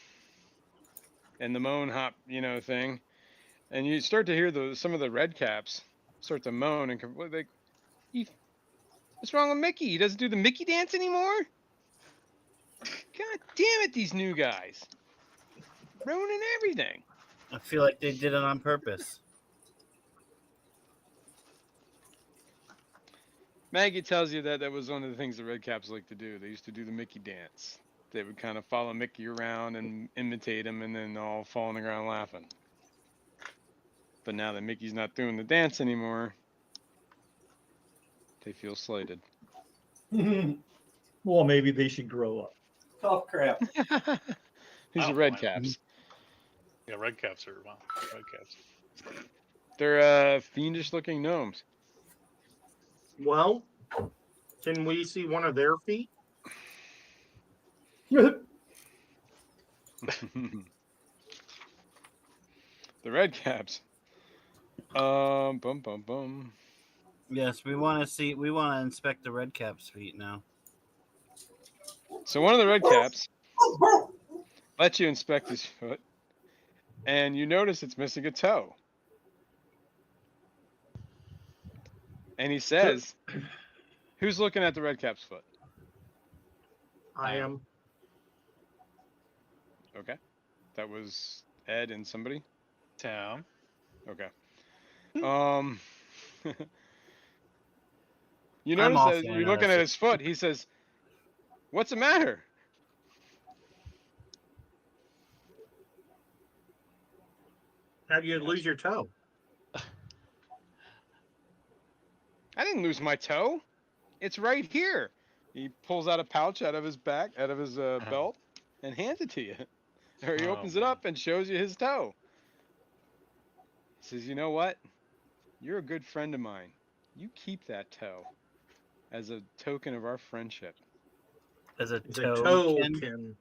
moan hop, thing, and you start to hear some of the red caps start to moan and like, what's wrong with Mickey? He doesn't do the Mickey dance anymore. God damn it, these new guys ruining everything. I feel like they did it on purpose. Maggie tells you that was one of the things the Red Caps like to do. They used to do the Mickey dance. They would kind of follow Mickey around and imitate him, and then all fall on the ground laughing. But now that Mickey's not doing the dance anymore, they feel slighted. Well, maybe they should grow up. Tough crap. These I are don't Red mind Caps. Yeah, red caps are red caps. They're fiendish-looking gnomes. well, can we see one of their feet? The Red Caps. Bum bum bum. Yes, we want to inspect the red cap's feet now. So one of the Red Caps lets you inspect his foot, and you notice it's missing a toe. And he says, "Who's looking at the Red Cap's foot?" I am. Okay, that was Ed and somebody. Town. Okay. You I'm notice off that on you're that. looking at his foot. He says, "What's the matter?" How do you lose your toe? I didn't lose my toe. It's right here. He pulls out a pouch out of his belt, and hands it to you. Or he opens it up and shows you his toe. He says, "You know what? You're a good friend of mine. You keep that toe as a token of our friendship." As a It's a token.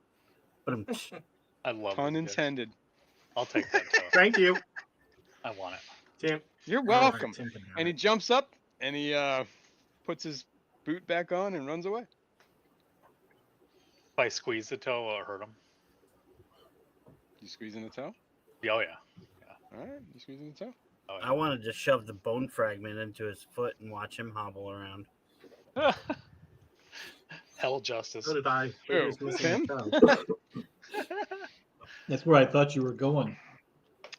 token. I love Pun these guys. intended. I'll take that toe. Thank you, I want it. Tim. You're All right, welcome. Tim can have And he it. jumps up and he puts his boot back on and runs away. If I squeeze the toe, will it hurt him? You squeezing the toe? Oh yeah. All right, you squeezing the toe? Oh, I wanted to shove the bone fragment into his foot and watch him hobble around. yeah. Hell justice. So did I. but Who? he's missing a Tim? toe. That's where I thought you were going.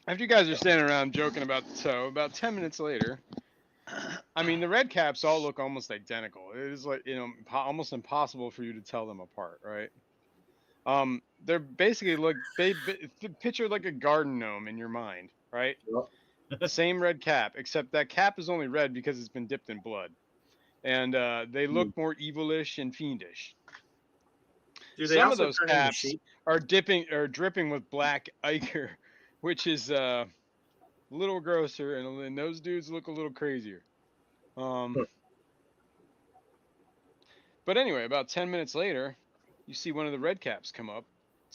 After you guys are standing around joking about the toe, about 10 minutes later, I mean, the Red Caps all look almost identical. It is like, almost impossible for you to tell them apart, right? They're basically picture like a garden gnome in your mind, right? Yep. The same red cap, except that cap is only red because it's been dipped in blood. And they look more evilish and fiendish. Do they Some of also those turn into caps sheep? are dripping with black ichor, which is a little grosser, and those dudes look a little crazier. But anyway, about 10 minutes later, you see one of the Red Caps come up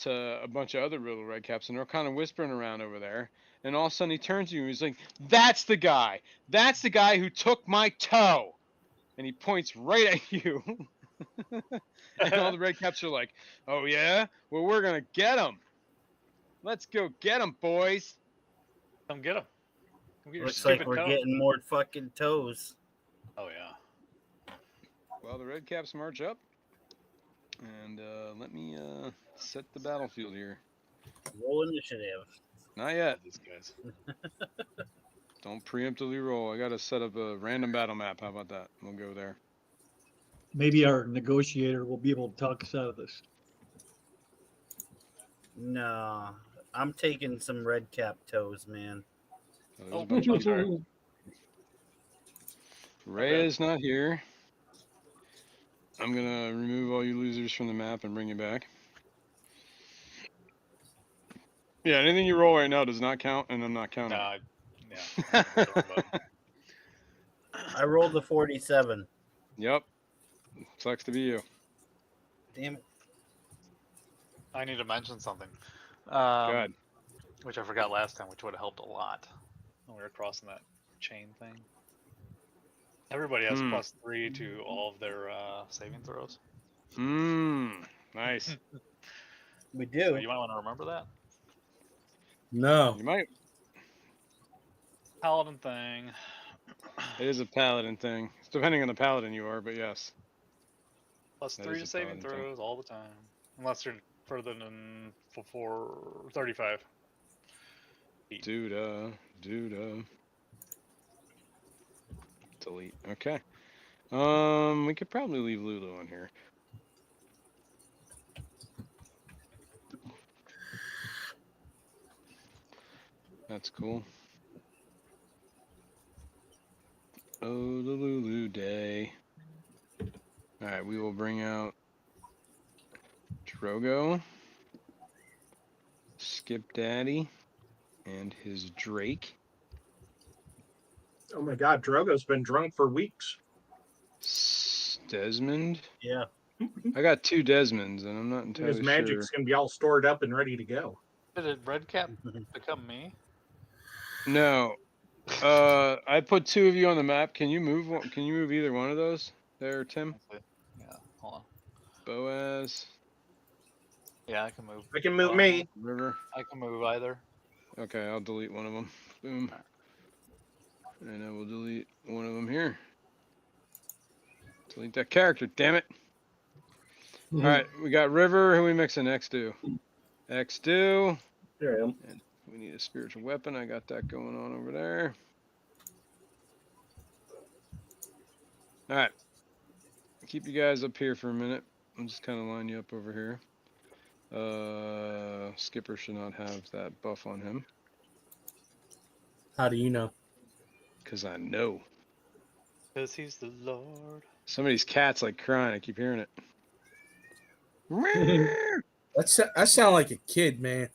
to a bunch of other little Red Caps, and they're kind of whispering around over there. And all of a sudden, he turns to you and he's like, "That's the guy! That's the guy who took my toe!" And he points right at you. And all the Red Caps are like, "Oh yeah? Well, we're gonna get him. Let's go get him, boys." Come get him. Come get your Looks like stupid we're toe. getting more fucking toes. Oh yeah. Well, the Red Caps march up, and let me set the battlefield here. Roll initiative. Not yet. These guys. Don't preemptively roll. I gotta set up a random battle map. How about that? We'll go there. Maybe our negotiator will be able to talk us out of this. No, I'm taking some red cap toes, man. Oh, there's a bunch of them. Ray is not here. I'm gonna remove all you losers from the map and bring you back. Yeah, anything you roll right now does not count, and I'm not counting. Nah, Yeah. But I rolled a 47. Yep. Sucks to be you. Damn it. I need to mention something. Go ahead. Which I forgot last time, which would have helped a lot when we were crossing that chain thing. Everybody has +3 to all of their saving throws. Nice. We So do. you might want to remember that. No. You might. Paladin thing. It is a paladin thing. It's depending on the paladin you are, but yes. That +3 is to a saving paladin thing. throws all the time. Unless you're further than 35. Duda. Delete. Okay. We could probably leave Lulu on here. That's cool. Oh, the Lulu day. Alright, we will bring out Drogo, Skip Daddy, and his Drake. Oh my God, Drogo's been drunk for weeks. Desmond. Yeah. I got 2 Desmonds, and I'm not And his entirely magic's sure. gonna be all stored up and ready to go. Did Redcap become me? No. I put 2 of you on the map. Can you move? Can you move either one of those? There, Tim. Yeah, hold on. Boaz. Yeah, I can move. I can move me. River. I can move either. Okay, I'll delete one of them. Boom. And I will delete one of them here. Delete that character, damn it. All right, we got River. Who we mixing? X2. X2. There I am. And we need a spiritual weapon. I got that going on over there. All right. Keep you guys up here for a minute. I'll just kind of line you up over here. Skipper should not have that buff on him. How do you know? Because I know. Because he's the Lord. Somebody's cat's like crying. I keep hearing it. I sound like a kid, man.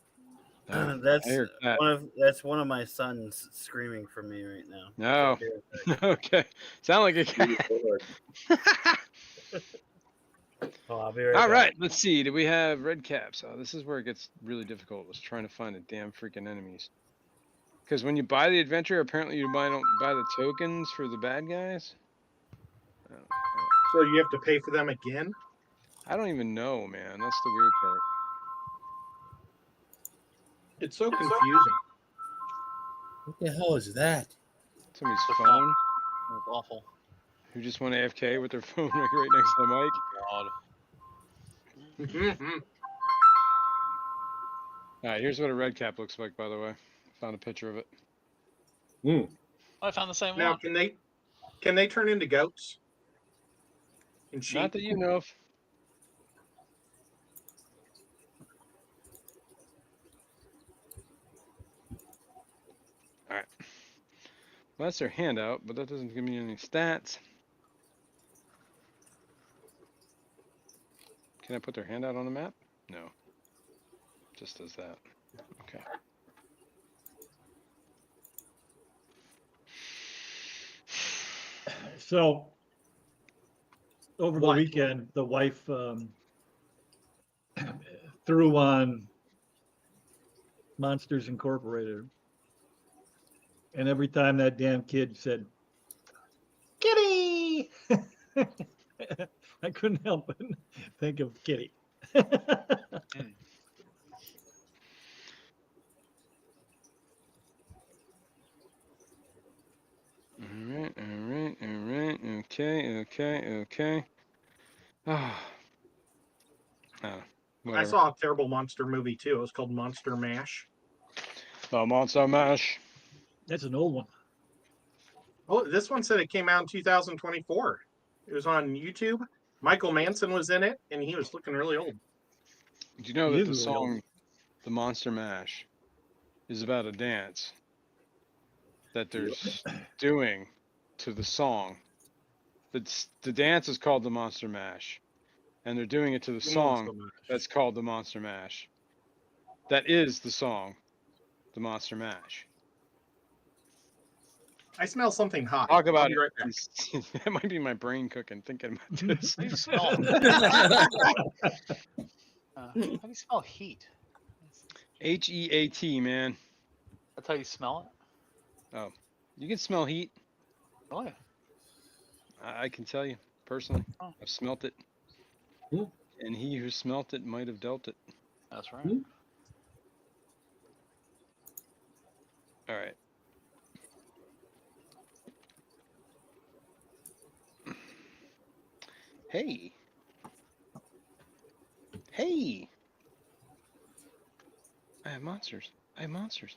I That's hear cat. one of my sons screaming for me right now. No. So Okay. Sound like a cat. I'll be right All back. right. Let's see. Do we have red caps? Oh, this is where it gets really difficult. Was trying to find the damn freaking enemies. Because when you buy the adventure, apparently you don't buy the tokens for the bad guys. Oh, So you have to pay for them again? I don't even know, man. That's the weird part. It's so confusing. What the hell is that? Somebody's The phone. phone. That's awful. Who just went AFK with their phone right next to the mic. God. All right, here's what a red cap looks like, by the way. Found a picture of it. Oh, I found the same Now, one. can they turn into goats and sheep? Not that you know of. All right. Well, that's their handout, but that doesn't give me any stats. Can I put their handout on the map? No. Just does that. Okay. So over the What? weekend, the wife threw on Monsters Incorporated, and every time that damn kid said, "Kitty," I couldn't help but think of Kitty. All right. Okay. Ah. I Whatever. saw a terrible monster movie too. It was called Monster Mash. Oh, Monster Mash. That's an old one. Oh, this one said it came out in 2024. It was on YouTube. Michael Manson was in it, and he was looking really old. Do you know He that is the really old. song "The Monster Mash" is about a dance that they're doing to the song? The dance is called the Monster Mash, and they're doing it to the song that's called the Monster Mash. That is the song, the Monster Mash. I smell something hot. Talk I'll about be it. right back. That might be my brain cooking, thinking about this. How do you smell? How do you smell heat? HEAT, man. That's how you smell it. Oh, you can smell heat. Oh yeah. I can tell you personally. Oh. I've smelt it. Hmm. And he who smelt it might have dealt it. That's right. Hmm. All right. Hey. Hey. I have monsters. I have monsters.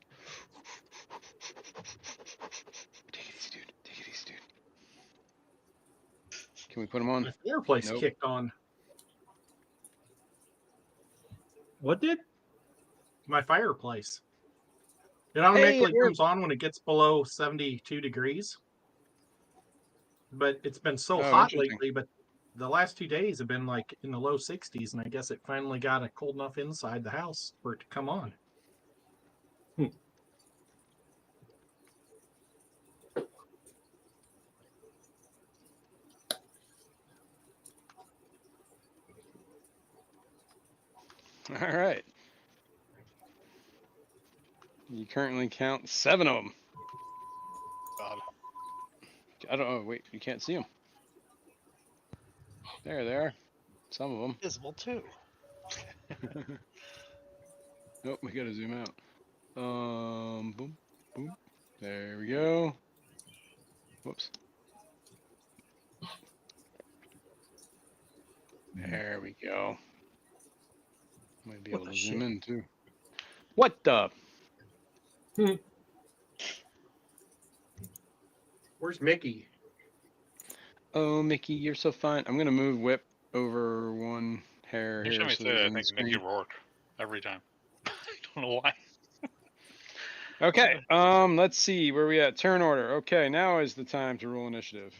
Take it easy, dude. Take it easy, dude. Can we put them on? My fireplace Nope. kicked on. What did? My fireplace. It automatically we're- comes on when it gets below 72 degrees. But it's been so Oh, hot interesting. lately, but the last 2 days have been like in the low 60s, and I guess it finally got a cold enough inside the house for it to come on. All right. You currently count 7 of them. God. I don't know. Wait, you can't see them. There they are. Some of them. Visible too. Nope, we gotta zoom out. Boom, boom. There we go. Whoops. There we go. Might be What able the to zoom shit? in too. What the? Where's Mickey? Oh, Mickey, you're so fine. I'm gonna move Whip over one hair You here. should me So say he's I in the think Mickey screen. Rourke every time. I don't know why. Okay. Let's see where we at. Turn order. Okay, now is the time to roll initiative.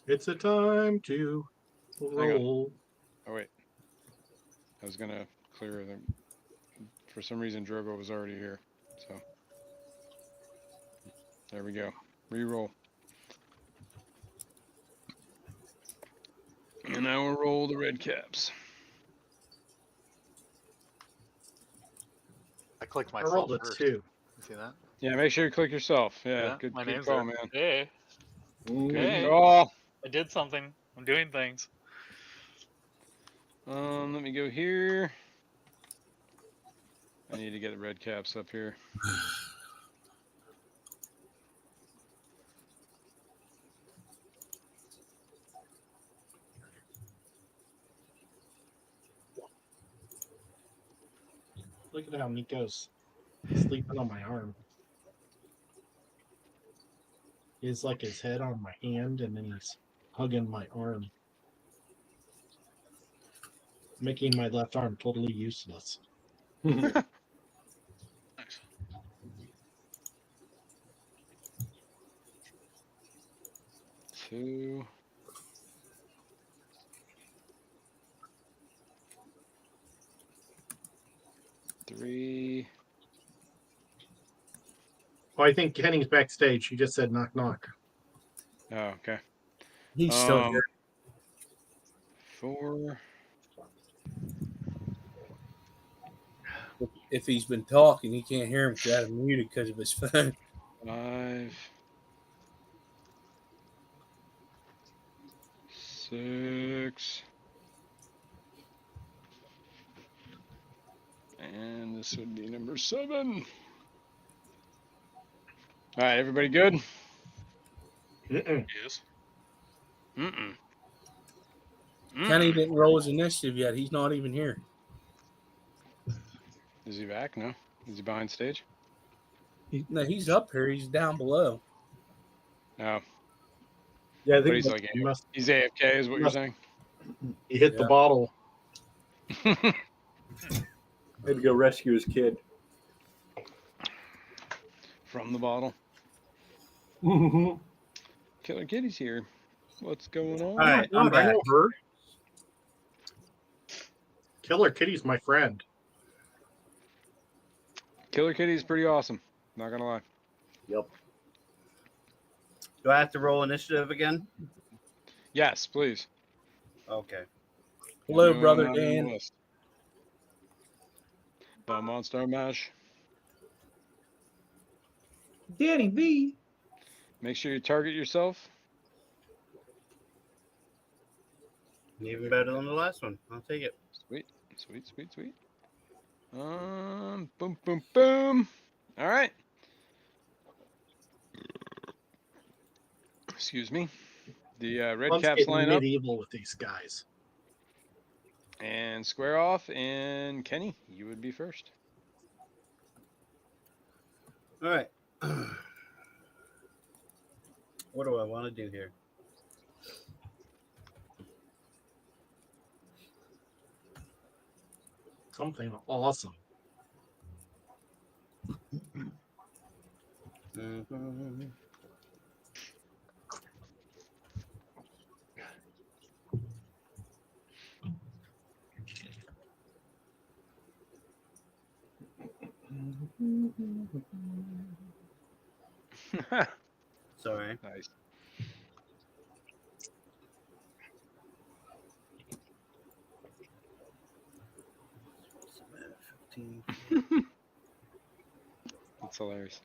It's a time to Hang on. roll. Oh wait. I was gonna clear them. For some reason, Drogo was already here. So there we go. Reroll. And I will roll the red caps. I clicked I myself rolled a first. 2. You see that? Yeah, make sure you click yourself. Yeah, good, my good name's call, there. man. Hey, Good Hey. call. I did something. I'm doing things. Let me go here. I need to get the red caps up here. Look at how Nico's sleeping on my arm. He's like his head on my hand, and then he's hugging my arm, making my left arm totally useless. Nice. 2. 3. Oh, I think Henning's backstage. He just said knock knock. Oh, okay. He's still here. 4. If he's been talking, he can't hear him because I had him muted because of his phone. 5. 6. And this would be number 7. All right, everybody good? Yes. Mm-mm. Kenny didn't roll his initiative yet. He's not even here. Is he back? No. Is he behind stage? No, he's up here. He's down below. No. Yeah, I But think he's like He must. he's AFK, is what you're must- saying? He hit the Yeah. bottle. had to go rescue his kid. From the bottle. Killer Kitty's here. What's going on? All right, I'm I back. know her. Killer Kitty's my friend. Killer Kitty's pretty awesome. Not gonna lie. Yep. Do I have to roll initiative again? Yes, please. Okay. Hello, Anyone brother on the Dan. list? The Monster Mash. Danny B. Make sure you target yourself. Even better than the last one. I'll take it. Sweet, sweet, sweet, sweet. Boom, boom, boom. All right. Excuse me. The red Let's caps get line up medieval with these guys. and square off. And Kenny, you would be first. All right. What do I want to do here? Something awesome. Mhm. Sorry. Nice. That's hilarious.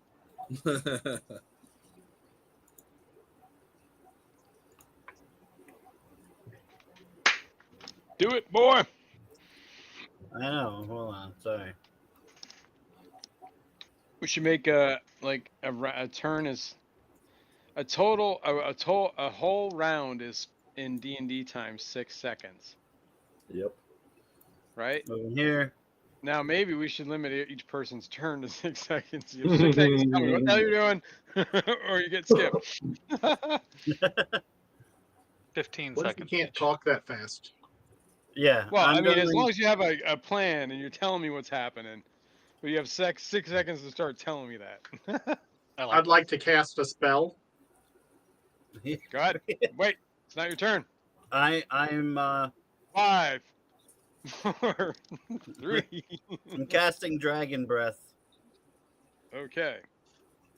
Do it, boy. I know. Hold on. Sorry. We should make a turn is a total a whole round is in D&D time 6 seconds, Yep. right? Over here. Now maybe we should limit each person's turn to 6 seconds. You have 6 seconds. Tell me what the hell you're doing, or you get skipped. 15 What if you seconds. can't talk that fast? Yeah. Well, I mean, as doing- long as you have a plan and you're telling me what's happening, but you have 6 seconds to start telling me that. I'd like to cast a spell. Go ahead. Wait, it's not your turn. I'm 5, 4, 3. I'm casting Dragon Breath Okay.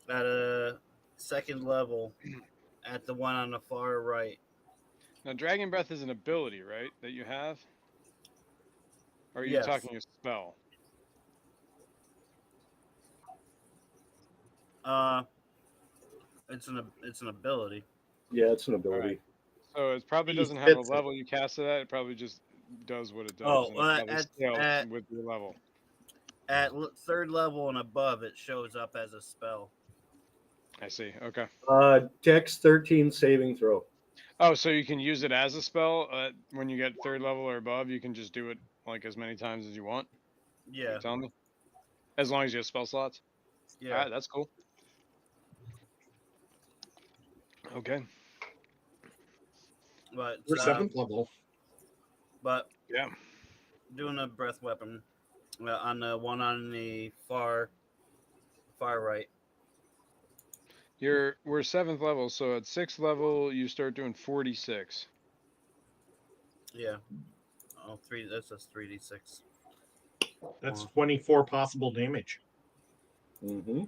at a second level at the one on the far right. Now, Dragon Breath is an ability, right, that you have? Or are you Yes. talking a spell? It's an ability. Yeah, it's an ability. So it probably He doesn't have a spits it. level you cast it at. It probably just does what it does. Oh, and it probably scales at- with your level. At third level and above, it shows up as a spell. I see. Okay. Dex 13 saving throw. Oh, so you can use it as a spell when you get third level or above. You can just do it like as many times as you want. Yeah. You tell me. As long as you have spell slots. Yeah. All right, that's cool. Okay. But We're 7th level. But Yeah. doing a breath weapon on the one on the far right. We're 7th level, so at 6th level you start doing 46. Yeah. Oh, that's a 3d6. That's 24 possible damage. Mm-hmm.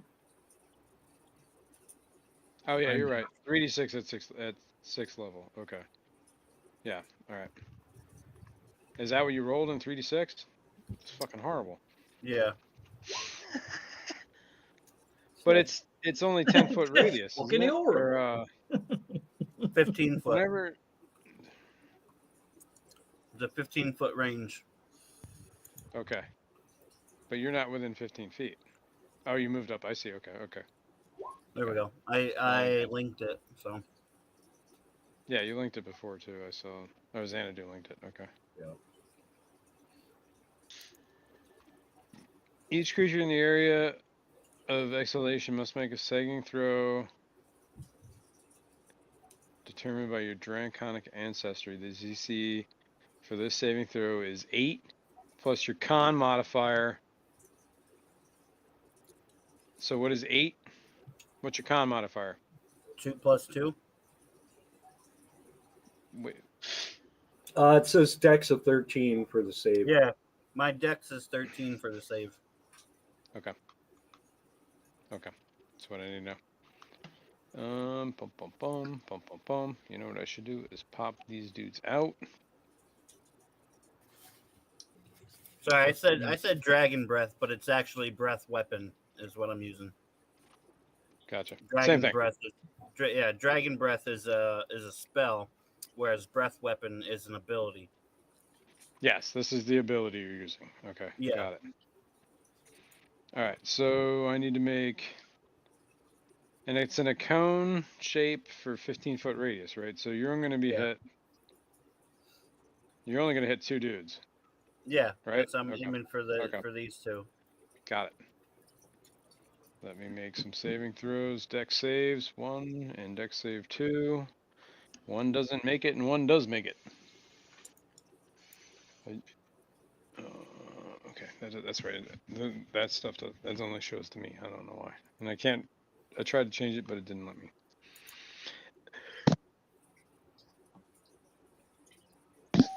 Oh yeah, you're right. 3d6 at 6th level. Okay. Yeah. All right. Is that what you rolled in 3d6? It's fucking horrible. Yeah. But it's only 10-foot radius. Isn't Fucking it? horrible. Or 15 foot. whenever. The 15-foot range. Okay. But you're not within 15 feet. Oh, you moved up. I see. Okay. Okay. There we go. I linked it. So Yeah, you linked it before too. I saw. Oh, Xanadu linked it. Okay. Yeah. Each creature in the area of exhalation must make a saving throw determined by your draconic ancestry. The DC for this saving throw is 8 plus your con modifier. So what is 8? What's your con modifier? 2 plus 2. Wait. It says Dex of 13 for the save. Yeah. My dex is 13 for the save. Okay. Okay. That's what I need to Bum, bum, bum, bum, bum, bum. You know what I should do is pop these dudes out. Sorry, I said dragon breath, but it's actually breath weapon is what I'm using. Gotcha. Dragon Same thing. breath is dragon breath is a spell, whereas breath weapon is an ability. Yes, this is the ability you're using. Okay, Yeah. got it. All right, so I need to make, and it's in a cone shape for 15-foot radius, right? So you're going to be Yeah. hit. You're only going to hit 2 dudes. Yeah, Right? that's I'm Okay. aiming for for these two. Got it. Let me make some saving throws. Dex saves 1 and dex save 2. 1 doesn't make it and 1 does make it. Okay, that's right. That stuff that only shows to me. I don't know why. And I can't. I tried to change it, but it didn't let me.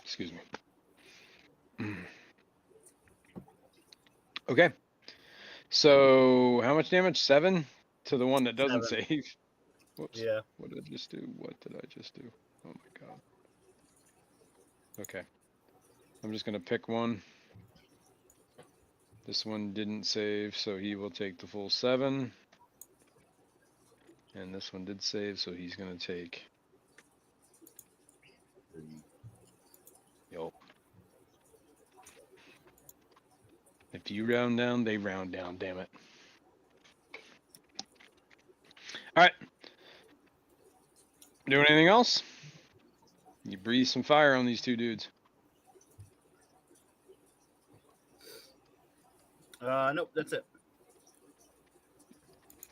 Excuse me. Okay. So how much damage? 7 to the one that doesn't 7. save. Whoops. Yeah. What did I just do? What did I just do? Oh my god. Okay. I'm just gonna pick one. This one didn't save, so he will take the full 7. And this one did save, so he's gonna take. Yo. If you round down, they round down, damn it. Alright. Doing anything else? You breathe some fire on these 2 dudes. Nope, that's it.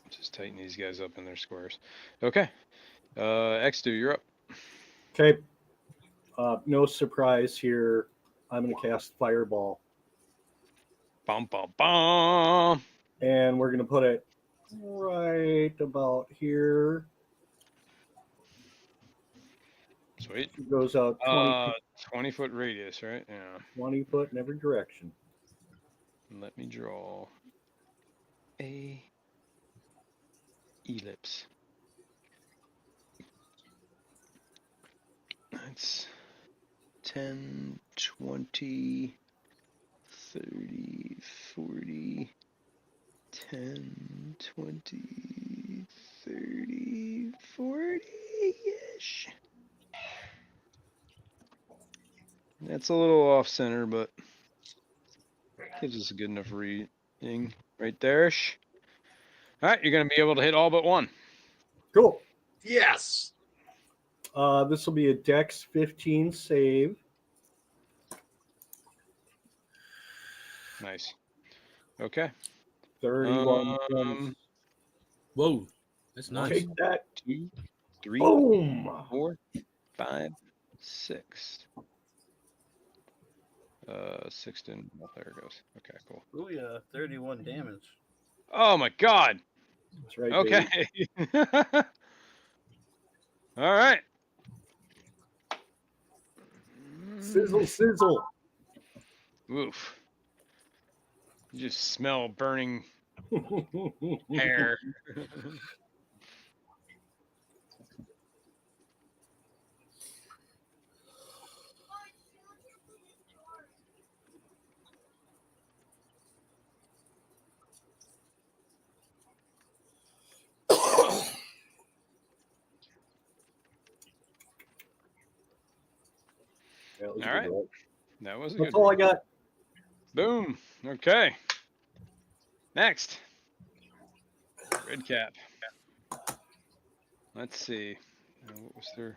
Just tighten these guys up in their squares. Okay. X2, you're up. Okay. No surprise here. I'm going to cast Fireball. Bum, bum, bum. And we're going to put it right about here. Sweet. It goes out 20-foot radius, right? Yeah. 20 foot in every direction. Let me draw a ellipse. That's 10, 20, 30, 40, 10, 20, 30, 40-ish. That's a little off center, but gives us a good enough reading right there. All right, you're going to be able to hit all but 1. Cool. Yes. This will be a Dex 15 save. Nice. Okay. 31 points. Whoa, that's nice. Take that. 2, 3, Boom. 4, 5, 6. 6 didn't. Oh, there it goes. Okay, cool. Oh yeah, 31 damage. Oh my god. That's right. Okay. All right. Sizzle, sizzle. Oof. You just smell burning hair. All right. That was a That's good all one. I got. Boom. Okay. Next. Red cap. Let's see. What was there?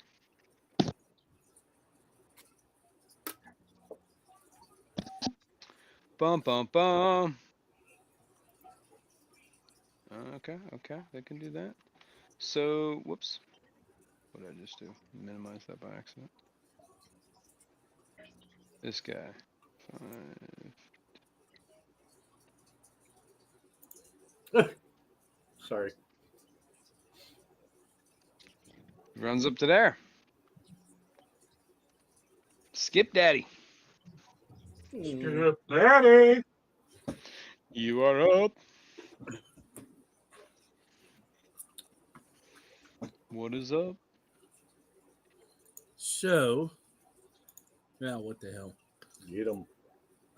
Bum, bum, bum. Okay, they can do that. So, whoops. What did I just do? Minimize that by accident. This guy. 5. Sorry. Runs up to there. Skip Daddy. Skip Daddy. You are up. What is up? So, now what the hell? Get them.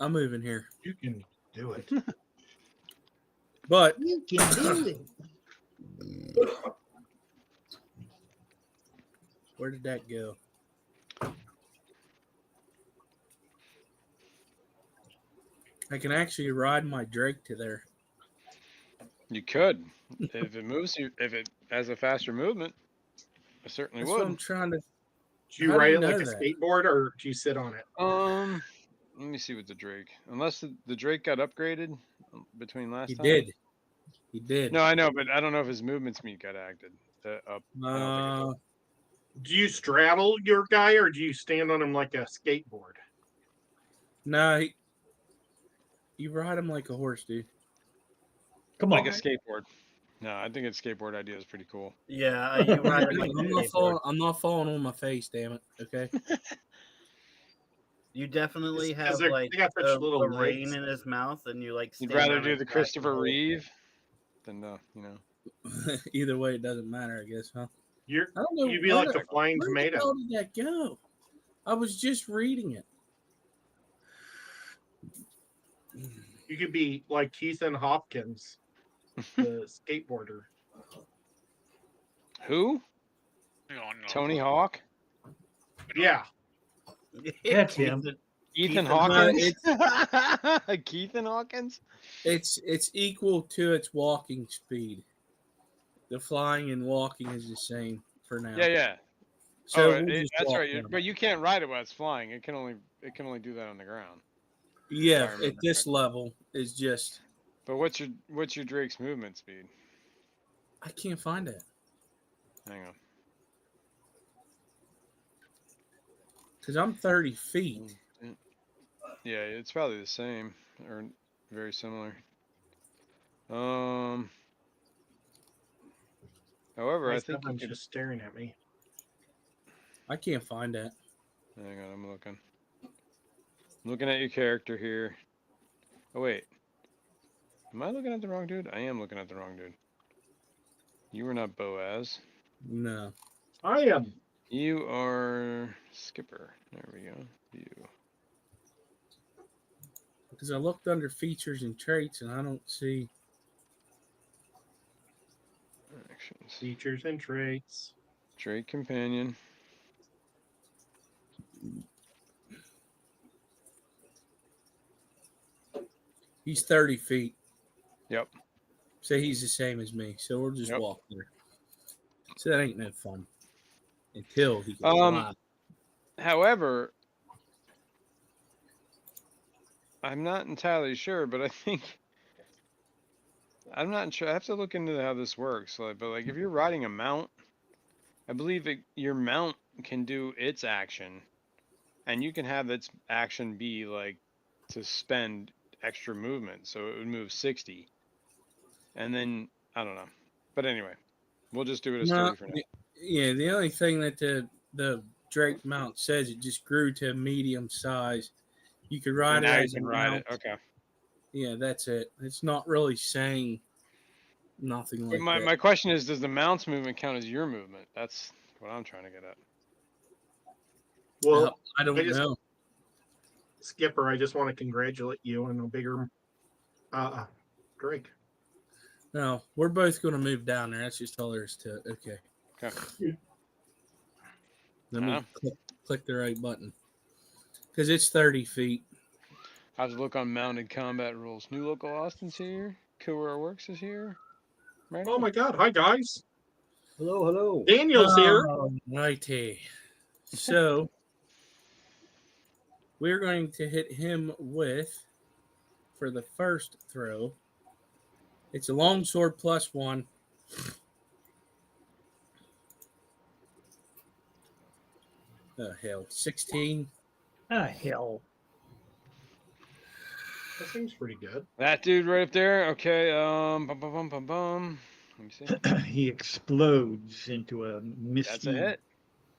I'm moving here, You can do it. but You can do it. where did that go? I can actually ride my Drake to there. You could, if it moves you, if it has a faster movement. I certainly That's what I'm would. trying to. Do you How do ride you it like know a that? skateboard, or do you sit on it? Let me see with the Drake. Unless the Drake got upgraded between last He time. did. He did. No, I know, but I don't know if his movement speed got acted. Up. I don't think it did. Do you straddle your guy, or do you stand on him like a skateboard? No, you ride him like a horse, dude. Come Like on. a skateboard. No, I think a skateboard idea is pretty cool. Yeah, you ride it like a skateboard. I'm not falling on my face, damn it. Okay. You definitely Just 'cause have they got such the little rain legs. in his mouth, and you like. You'd stand rather on do his the back Christopher and hold- Reeve than you know. Either way, it doesn't matter, I guess, huh? You're I don't know. you'd be like the flying where tomato. the hell did that go? I was just reading it. You could be like Ethan Hopkins, the skateboarder. Who? No. Tony Hawk? Yeah, That's him. Ethan Ethan Hawkins? Keithan Hawkins? It's equal to its walking speed. The flying and walking is the same for now. Yeah. So Oh, we'll just that's walk right. down. But you can't ride it while it's flying. It can only do that on the ground. Yeah, I remember at this correctly. level is just But what's your Drake's movement speed? I can't find it Hang on. because I'm 30 feet. Yeah, it's probably the same or very similar. However, my I think you son's could. just staring at me. I can't find that. Hang on, I'm looking. I'm looking at your character here. Oh wait, am I looking at the wrong dude? I am looking at the wrong dude. You were not Boaz. No. I am. You are Skipper. There we go. You. Because I looked under features and traits and I don't see. Actions. Features and traits. Drake companion. He's 30 feet. Yep. So he's the same as me. So we'll just Yep. walk there. So that ain't no fun. Until he can fly. However, I'm not entirely sure, but I think I'm not sure. I have to look into how this works. But if you're riding a mount, I believe your mount can do its action, and you can have its action be like to spend extra movement, so it would move 60, and then I don't know. But anyway, we'll just do it as 30 for now. Yeah, the only thing that the Drake mount says it just grew to a medium size. You could ride it Now you as a can ride mount. it. Okay. Yeah, that's it. It's not really saying nothing like But that. my question is, does the mount's movement count as your movement? That's what I'm trying to get at. Well, I don't know. Skipper, I just want to congratulate you on a bigger Drake. No, we're both going to move down there. That's just all there is to it. Okay. Okay. Let me click the right button. Because it's 30 feet. I have to look on mounted combat rules. New local Austin's here. Kura Works is here. Right. Oh my God! Hi guys. Hello. Daniel's here. Righty. So we're going to hit him with, for the first throw, it's a longsword +1. Oh, hell. 16. Ah, hell. That seems pretty good. That dude right up there. Okay. Let me see. He explodes into a misty That's a hit.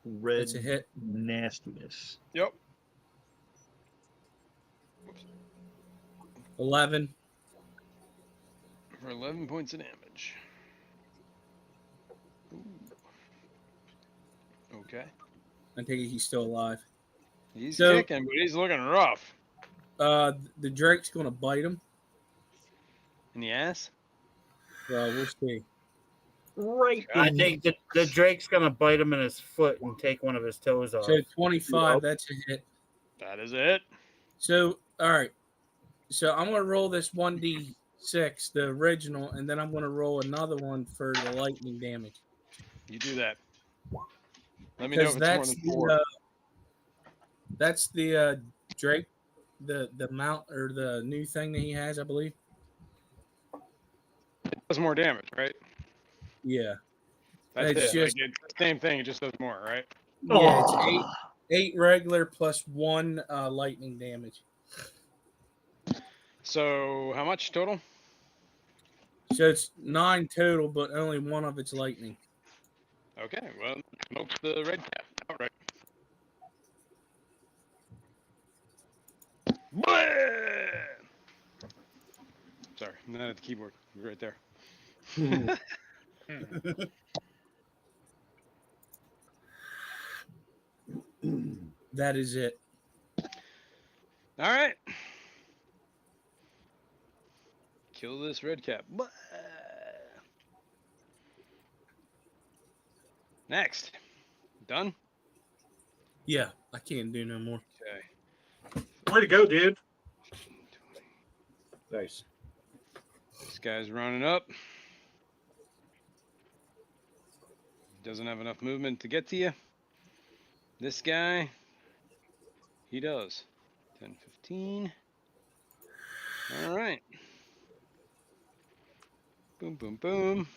red That's a hit. nastiness. Yep. 11. For 11 points of damage. Ooh. Okay. I take it he's still alive. He's So- kicking, but he's looking rough. The Drake's gonna bite him. In the ass? Well, we'll see. Right. I in- think the Drake's gonna bite him in his foot and take one of his toes off. So 25, Yep. that's a hit. That is it. So all right. So I'm gonna roll this 1d6, the original, and then I'm gonna roll another one for the lightning damage. You do that. Let me know Because if it's more than 4. that's the Drake, the mount or the new thing that he has, I believe. It does more damage, right? Yeah. That's It's it. just- Like, it's the same thing. It just does more, right? Yeah, it's Oh. eight regular plus 1 lightning damage. So how much total? So it's 9 total, but only 1 of it's lightning. Okay, well, smoke the red cap outright. Blah! Sorry, I'm not at the keyboard. You're right there. That is it. All right. Kill this red cap. Blah! Next. Done? Yeah, I can't do no more. Okay. Way to go, dude. Nice. This guy's running up. Doesn't have enough movement to get to you. This guy, he does. 10, 15. All right. Boom, boom, boom.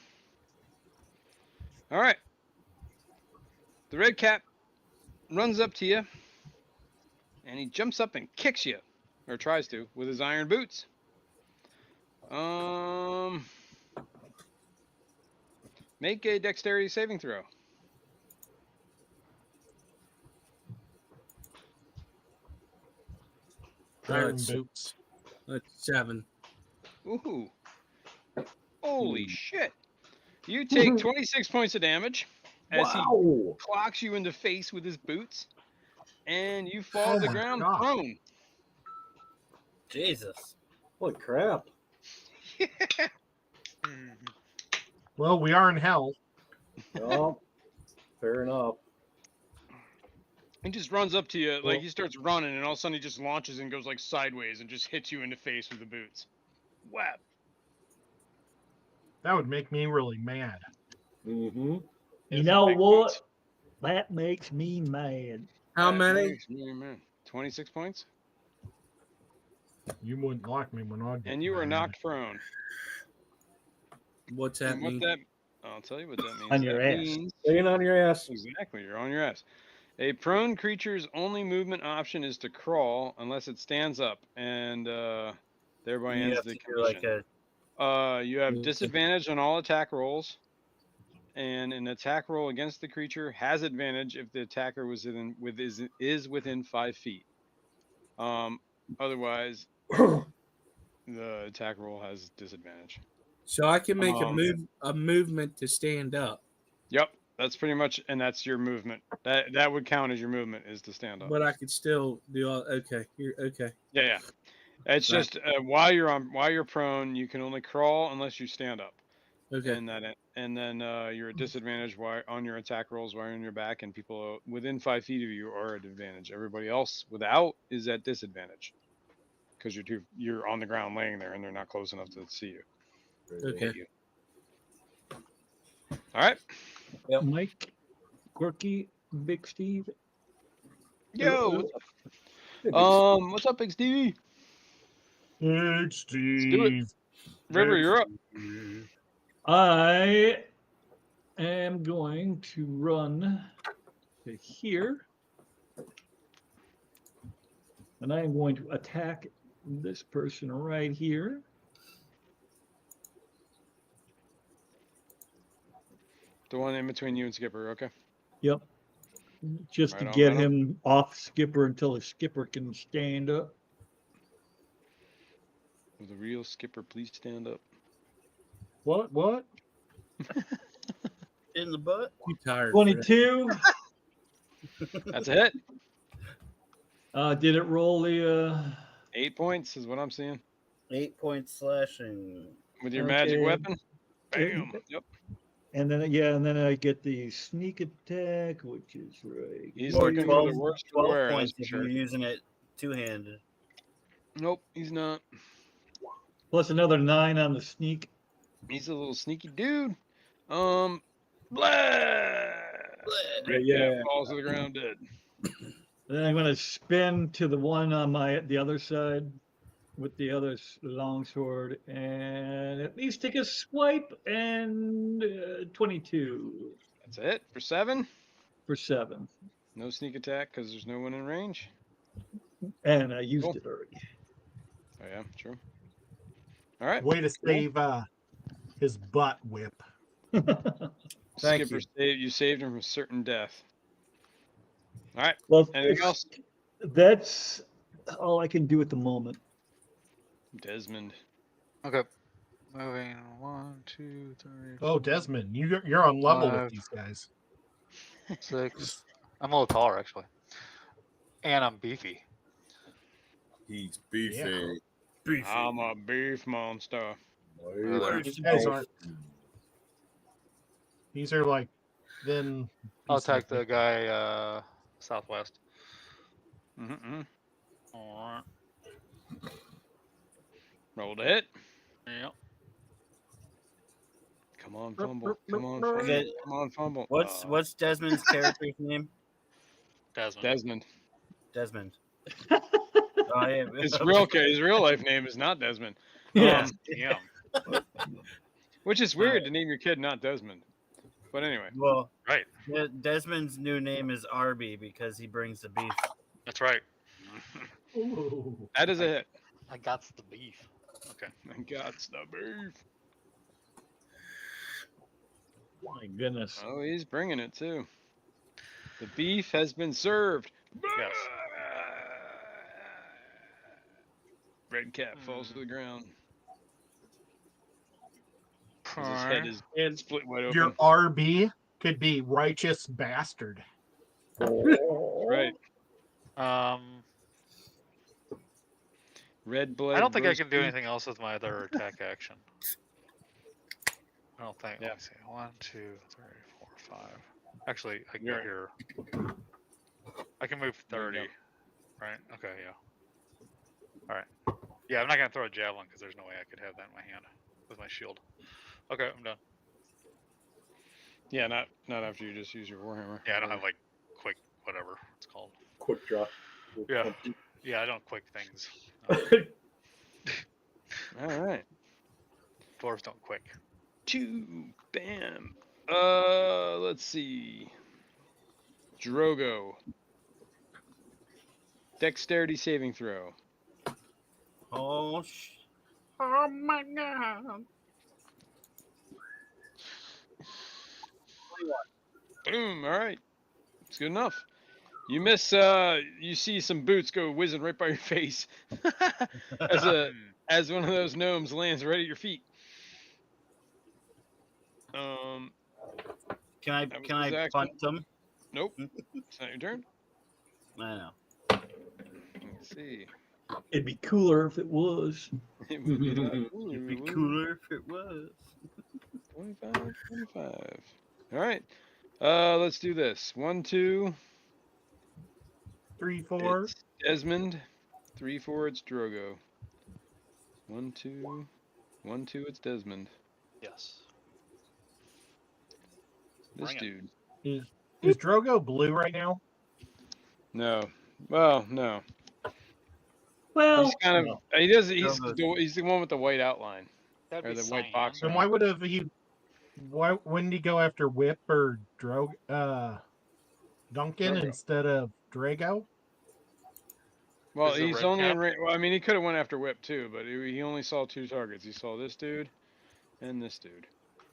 All right. The red cap runs up to you, and he jumps up and kicks you, or tries to, with his iron boots. Make a dexterity saving throw. Iron That's- boots. That's 7. Ooh. Holy shit. You take 26 points of damage as he Wow. clocks you in the face with his boots, and you fall Oh to the my ground God. prone. Jesus. Holy crap. Well, we are in hell. Oh, fair enough. He just runs up to you, like Well- he starts running, and all of a sudden he just launches and goes like sideways and just hits you in the face with the boots. Whap. That would make me really mad. Mm-hmm. You It's know big what? boots. That makes me mad. How That many? makes me mad. 26 points? You wouldn't like me when I get And you were mad. knocked prone. What's that And what mean? that, I'll tell you what that means. On your That ass. means- Laying on your ass. Exactly, you're on your ass. A prone creature's only movement option is to crawl unless it stands up, and thereby You ends have the to do like condition. a You have Okay. disadvantage on all attack rolls, and an attack roll against the creature has advantage if the attacker is within 5 feet. Otherwise, the attack roll has disadvantage. So I can make Um, a movement to stand up, Yep, that's pretty much, and that's your movement. That would count as your movement is to stand up. but I could still do all. Okay, okay. Yeah. It's Right. just while you're prone, you can only crawl unless you stand up, Okay. and then you're at disadvantage on your attack rolls while you're on your back, and people within 5 feet of you are at advantage. Everybody else without is at disadvantage because you're on the ground laying there, and they're not close enough to see you. Okay. Hit you. All right. Yep. Mike, Quirky, Big Steve. Yo, what's up, Big Stevie? Hey, do Steve. River, you're up. I am going to run to here. And I am going to attack this person right here. The one in between you and Skipper. Okay. Yep. Just Right to on, get right on. him off Skipper until the Skipper can stand up. Will the real Skipper please stand up? What? in the butt. Too tired. for that. 22. That's a hit. Did it roll the? 8 points is what I'm seeing. 8 points slashing. With your magic Okay. weapon. Bam. Yep. And then and then I get the sneak attack, which is right. He's Or looking 12, for the worst to 12 wear, that's points for if sure. you're using it two-handed. Nope, he's not. Plus another 9 on the sneak. He's a little sneaky dude. Blah. Red Yeah. cap falls to the ground dead. Then I'm going to spin to the one on the other side with the other longsword, and at least take a swipe and 22 That's it for 7. for 7. No sneak attack because there's no one in range. And I used Cool. it already. Oh yeah, true. All right. Way to save his butt whip. Thank Skipper you saved him from certain death. All right. Well, Anything else? that's all I can do at the moment. Desmond. Okay. Moving 1, 2, 3. Oh, Desmond, you're on level with 5. these guys. 6. I'm a little taller actually, and I'm beefy. He's beefy. Beefy. I'm a beef monster. These are like then. I'll attack the guy southwest. Mm-mm. All right. Roll to hit. Yep. Come on, fumble. Come on, fumble. Okay. Come on, fumble. What's Desmond's character's name? Desmond. Desmond. Oh, yeah. His real life name is not Desmond. Yeah. Damn. Which is weird to name your kid not Desmond. But anyway. Well, Right. Desmond's new name is Arby because he brings the beef. That's right. That is a hit. I got the beef. Okay. I got the beef. My goodness. Oh, he's bringing it too. The beef has been served. Yes. Red cap falls to the ground. 'Cause his head is split wide open. Your RB could be righteous bastard. Right. Red blood. I don't think I roast can do beef. anything else with my other attack action. I don't think. Yeah. Let me see. 1, 2, 3, 4, 5. Actually, I can Yeah. go here. I can move There you 30. Right? Okay, yeah. Alright. Yeah, I'm not going to throw a javelin because there's no way I could have that in my hand with my shield. Okay, I'm done. Yeah, not after you just use your warhammer. Yeah, I don't have like quick whatever it's called. Quick draw. Yeah. Yeah, I don't quick things. All right. Dwarves don't quick. 2. Bam. Let's see. Drogo. Dexterity saving throw. Oh my god. Boom. All right. It's good enough. You miss. You see some boots go whizzing right by your face, as one of those gnomes lands right at your feet. Can That was I his action. punt him? Nope. It's not your turn. I know. Let's see. It'd be cooler if it was. It would be a lot cooler, It'd be wouldn't it? cooler if it was. 25, 25. All right. Let's do this. 1, 2. 3, 4. It's Desmond. 3, 4. It's Drogo. 1, 2. 1, 2. It's Desmond. Yes. This Bring dude. Is Drogo blue right now? No. Well, no. Well, He's kind of. He does. He's Drogo's- he's the one with the white outline. That'd Or be the white cyan. box. Then why would have he? Why wouldn't he go after Whip or Duncan Drogo. instead of Drago? Well, Is it he's red only. cap? Well, I mean, he could have went after Whip too, but he only saw 2 targets. He saw this dude, and this dude.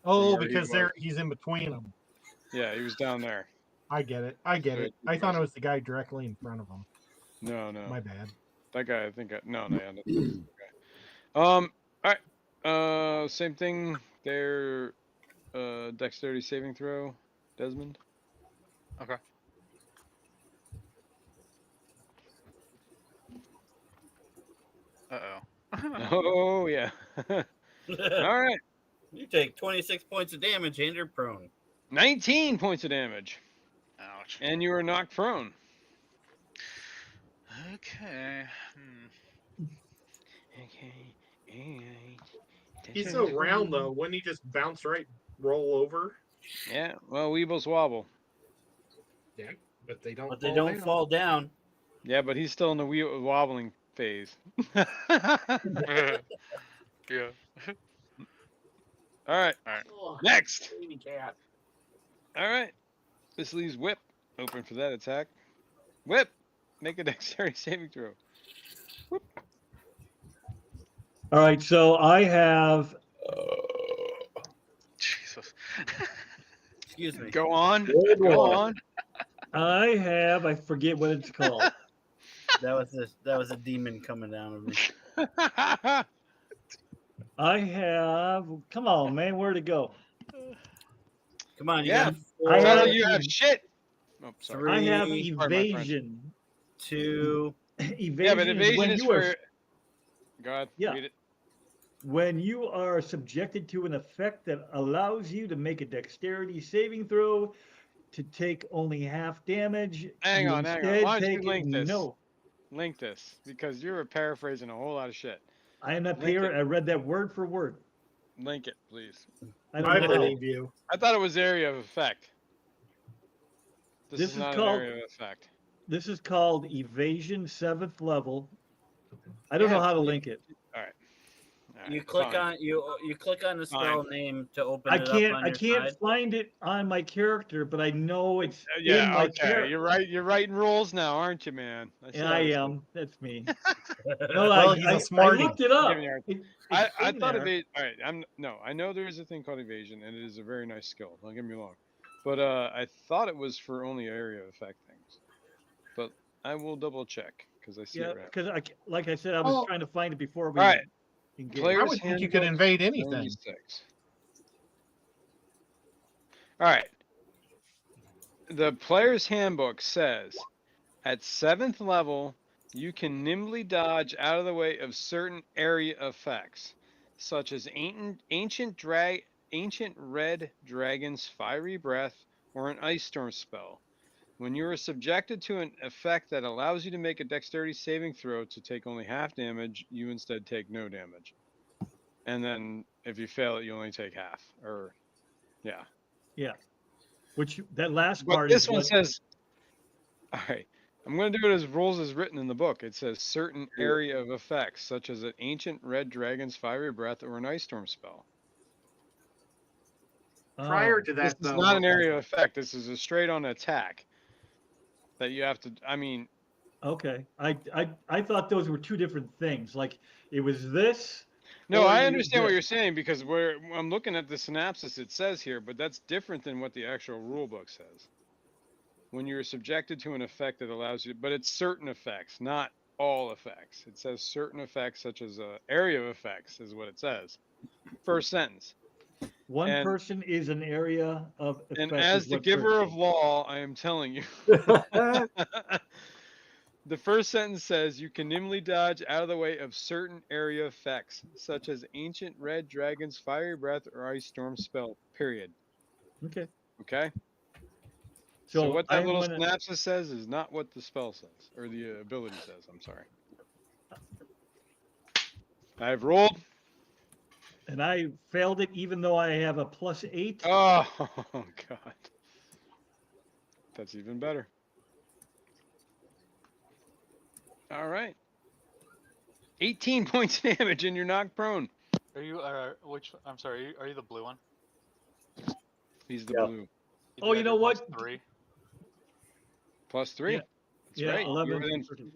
Oh, where he because was. he's in between them. Yeah, he was down there. I get it. I get So it. he I thought it was- was the guy directly in front of him. No. My bad. That guy, I think. No. Yeah, that's the guy. All right. Same thing. Their dexterity saving throw, Desmond. Okay. Uh-oh. Oh yeah. All right. You take 26 points of damage and you're prone. 19 points of damage, Ouch. and you are knocked prone. Okay. Okay. Alright. He's so round though. Wouldn't he just bounce roll over? Yeah. Well, Weebles wobble. Yeah, but they don't. But they don't fall down. Yeah, but he's still in the wobbling phase. Yeah. All right. Oh, Next. baby cat. All right. This leaves Whip open for that attack. Whip, make a dexterity saving throw. All right, so I have Jesus. Excuse me. Go on. Good Go one. on. I forget what it's called. That was a demon coming down on me. I have. Come on, man, where'd it go? Come on, you Yeah. got I Tell have her you have shit. Oh, sorry. I have Three, Pardon my French. evasion. 2. Evasion, Yeah, but is evasion when is you are for. Go ahead. Yeah. Read it. when you are subjected to an effect that allows you to make a dexterity saving throw to take only half damage. Hang you on. Why instead don't you take link this? no. Link this because you were paraphrasing a whole lot of shit. I am not Link here. it. I read that word for word. Link it, please. I don't I know how. believe you. I thought it was area of effect. This This is is not called- an area of effect. This is called evasion 7th level. I don't know Yeah, how to link it. All right. You click fine. on you click on the spell name to open it up on I your can't side. find it on my character, but I know it's in Yeah, my okay. character. You're right. You're writing rules now, aren't you, man? see Yeah, how I this am. goes. That's me. Well, he's a smarty. I looked it up. Give me a- It's I in thought there. All right. I know there is a thing called evasion, and it is a very nice skill. Don't get me wrong. But I thought it was for only area of effect things. But I will double check because I see Yeah, it right. because like I said, I was Oh. trying to find it before we All right. engaged. I Player's would think you could Handbook invade anything. 96. All right. The player's handbook says at 7th level, you can nimbly dodge out of the way of certain area effects, such as ancient red dragon's fiery breath or an ice storm spell. When you are subjected to an effect that allows you to make a dexterity saving throw to take only half damage, you instead take no damage. And then if you fail it, you only take half. Or, yeah. Yeah. Which that last But part this is one what says, all right, I'm going to do it as rules as written in the book. It says certain area of effects, such as an ancient red dragon's fiery breath or an ice storm spell. Prior to This that, is though, not an area of effect. This is a straight on attack that you have to, I mean, okay. I thought those were two different things. Like it was this. no, or I you understand what did. you're saying because I'm looking at the synopsis it says here, but that's different than what the actual rule book says. When you're subjected to an effect that allows you, but it's certain effects, not all effects. It says certain effects, such as area of effects, is what it says. First sentence. One And- person is an area of effect. And is as the what giver Kurt of law, I am telling you. The first sentence says you can nimbly dodge out of the way of certain area effects, such as ancient red dragon's fiery breath or ice storm spell. Period. Okay. Okay. So what that I'm little gonna, synopsis says is not what the spell says or the ability says. I'm sorry. I've rolled. and I failed it even though I have a +8. Oh God. That's even better. All right. 18 points of damage and you're knocked prone. Are you which? I'm sorry. Are you the blue one? He's the Yeah. blue. Oh, you add know your what? +3. +3. Yeah. That's Yeah, right. You're 11. within,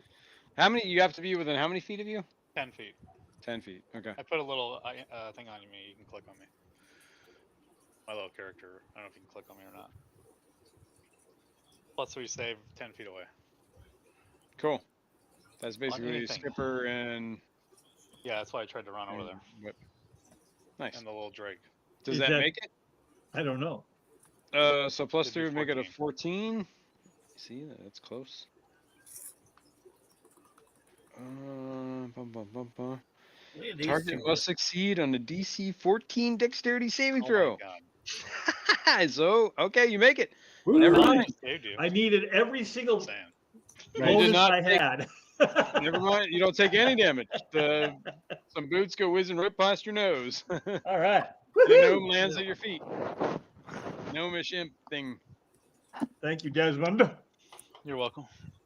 how many? You have to be within how many feet of you? 10 feet. 10 feet. Okay. I put a little thing on me. You can click on me. My little character. I don't know if you can click on me or not. +3 save 10 feet away. Cool. That's basically anything. Skipper and Yeah, that's why I tried to run over there. Whip. Nice. And the little Drake. Does Is that that- make it? I don't know. So +3 Should be would make it a 14. 14. See, that's close. Look at these Target two. must succeed on a DC 14 dexterity saving Oh throw. my god. So, okay, you make it. Woo! Never Nice. mind. Saved you. I needed every single Sam. You did bonus not I take. had. Never mind. You don't take any damage. Some boots go whizzing right past your nose. All right. And a gnome lands at your feet. Gnomish imp thing. Thank you, Desmond. You're welcome.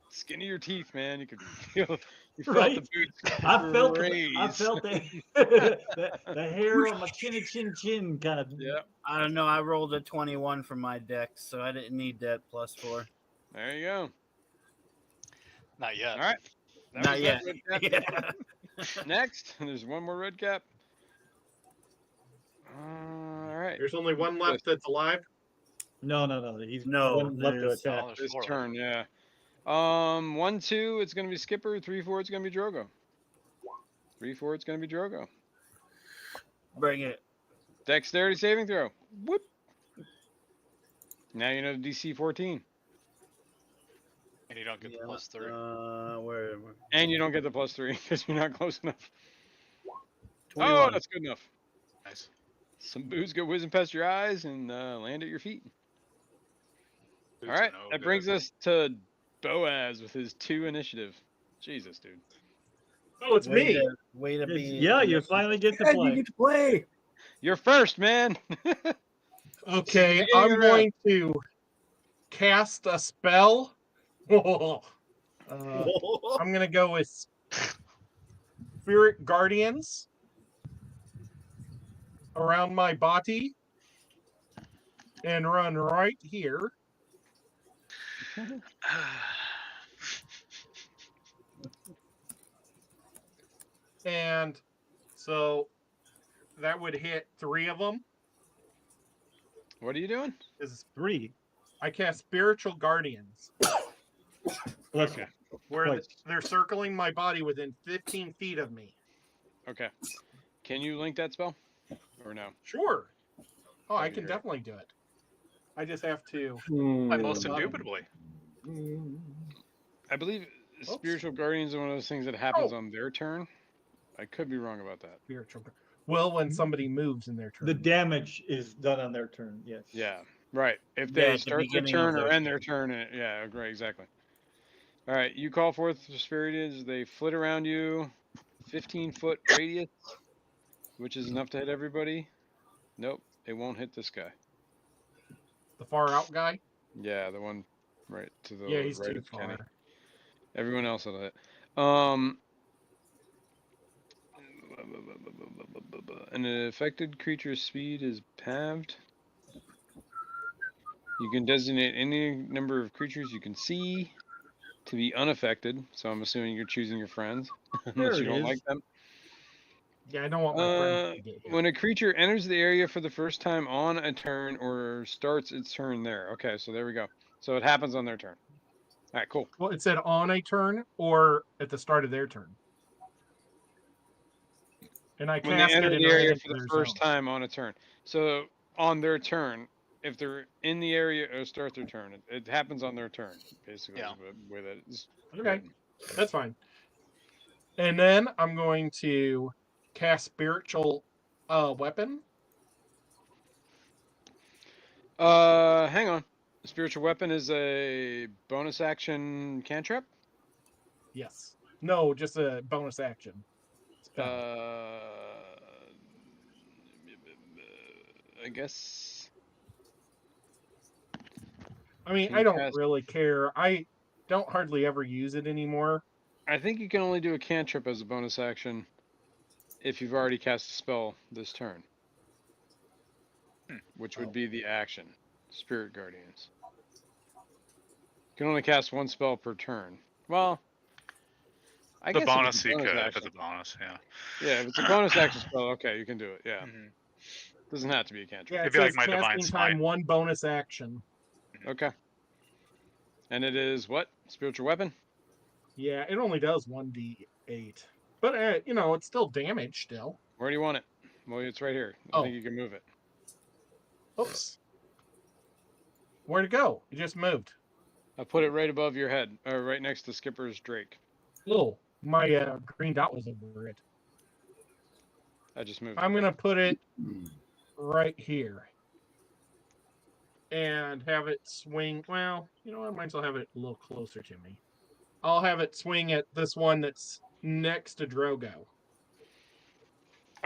Skin of your teeth, man. You could feel. You felt Right? the boots. I felt raise. the hair on my chin kind of. Yeah. I don't know. I rolled a 21 for my dex, so I didn't need that +4. There you go. Not yet. All right. That Not was yet. that red cap. Yeah. Next, there's one more red cap. All right. There's only one left that's alive. No. He's No, one left to there's- attack. Oh, there's This 4 left. turn, yeah. 1, 2, it's gonna be Skipper. 3, 4, it's gonna be Drogo. 3, 4, it's gonna be Drogo. Bring it. Dexterity saving throw. Whoop. Now you know DC 14, And you don't get the Yeah, +3. where? and you don't get the +3 because you're not close enough. 21. Oh, that's good enough. Nice. Some booze go whizzing past your eyes and land at your feet. Boots All are right, no that good. brings us to Boaz with his 2 initiative. Jesus, dude. Oh, it's me. Way to be. Yeah, you finally get to And you play. get to play. You're first, man. Okay, Beginning I'm of going to cast a spell. I'm going to go with Spirit Guardians around my body and run right here. And so that would hit 3 of them. What are you doing? Is 3. I cast Spiritual Guardians, Okay. where Twice. they're circling my body within 15 feet of me. Okay. Can you link that spell? Or no? Sure. Oh, I That'd be can great. definitely do it. I just have to. Like most Hmm. indubitably. I believe Oops. Spiritual Guardians are one of those things that happens Oh. on their turn. I could be wrong about that. Spiritual. Well, when somebody moves in their turn. The damage is done on their turn. Yes. Yeah, right. If Yeah, they at the start their beginning of turn or their end their turn, yeah, right, exactly. All right, you call forth the spirits. They flit around you, 15-foot radius, which is enough to hit everybody. Nope, it won't hit this guy. The far out guy. Yeah, the one right to the Yeah, he's right too of Kenny. far. Everyone else will hit. An affected creature's speed is halved. You can designate any number of creatures you can see to be unaffected. So I'm assuming you're choosing your friends, unless There you it don't is. like them. Yeah, I don't want my friends to get hit. When a creature enters the area for the first time on a turn or starts its turn there. Okay, so there we go. So it happens on their turn. All right, cool. Well, it said on a turn or at the start of their turn. And I When they cast enter it and the ran area into for the their first zone. time on a turn. So on their turn, if they're in the area or start their turn, it happens on their turn. Basically, Yeah. is the way that is. Okay, written. that's fine. And then I'm going to cast Spiritual Weapon. Hang on. Spiritual weapon is a bonus action cantrip. Yes. No, just a bonus action. Spell. I guess. I mean, can I you don't cast- really care. I don't hardly ever use it anymore. I think you can only do a cantrip as a bonus action if you've already cast a spell this turn, which would be the action. Spirit Guardians. You can only cast one spell per turn. Well, I The guess if bonus it's a you bonus could, if action. it's a bonus, yeah. Yeah, if it's a bonus action spell, okay, you can do it. Yeah, Mhm. doesn't have to be a cantrip. Yeah, it It'd be like says my Divine casting time Smite. 1 bonus action. Okay. And it is what? Spiritual weapon? Yeah, it only does 1d8. But, it's still damage still. Where do you want it? Well, it's right here. I Oh. think you can move it. Oops. Where'd it go? It just moved. I put it right above your head, or right next to Skipper's Drake. Oh, My green dot was over it. I just moved. I'm gonna put it right here and have it swing. Well, you know, I might as well have it a little closer to me. I'll have it swing at this one that's next to Drogo.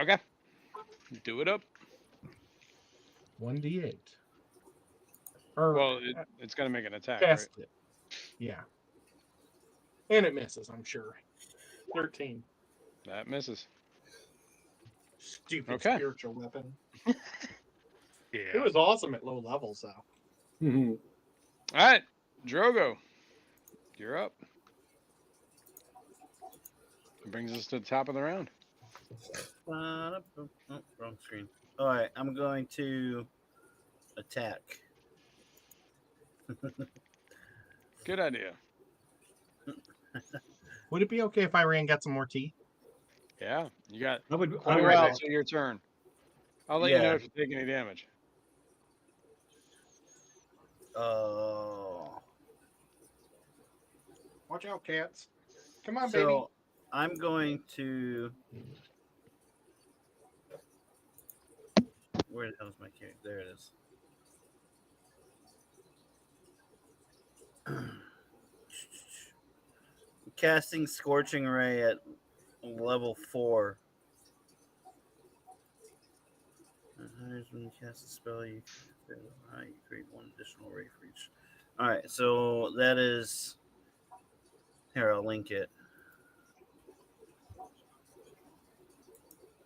Okay. Do it up. 1d8. Or Well, it's gonna make an attack, cast right? it. Yeah. And it misses, I'm sure. 13. That misses. Stupid Okay. spiritual weapon. Yeah. It was awesome at low levels, though. Mhm. All right, Drogo, you're up. It brings us to the top of the round. Oh, wrong screen. All right, I'm going to attack. Good idea. Would it be okay if I ran and got some more tea? Yeah, you got I would. quite a would- while till your turn. I'll let you know Yeah. if you take any damage. Oh. Watch out, cats. Come on, So baby. I'm going to. Where the hell is my character? There it is. Casting Scorching Ray at level 4. When you cast a spell, you create one additional ray for each. All right, so that is. Here, I'll link it.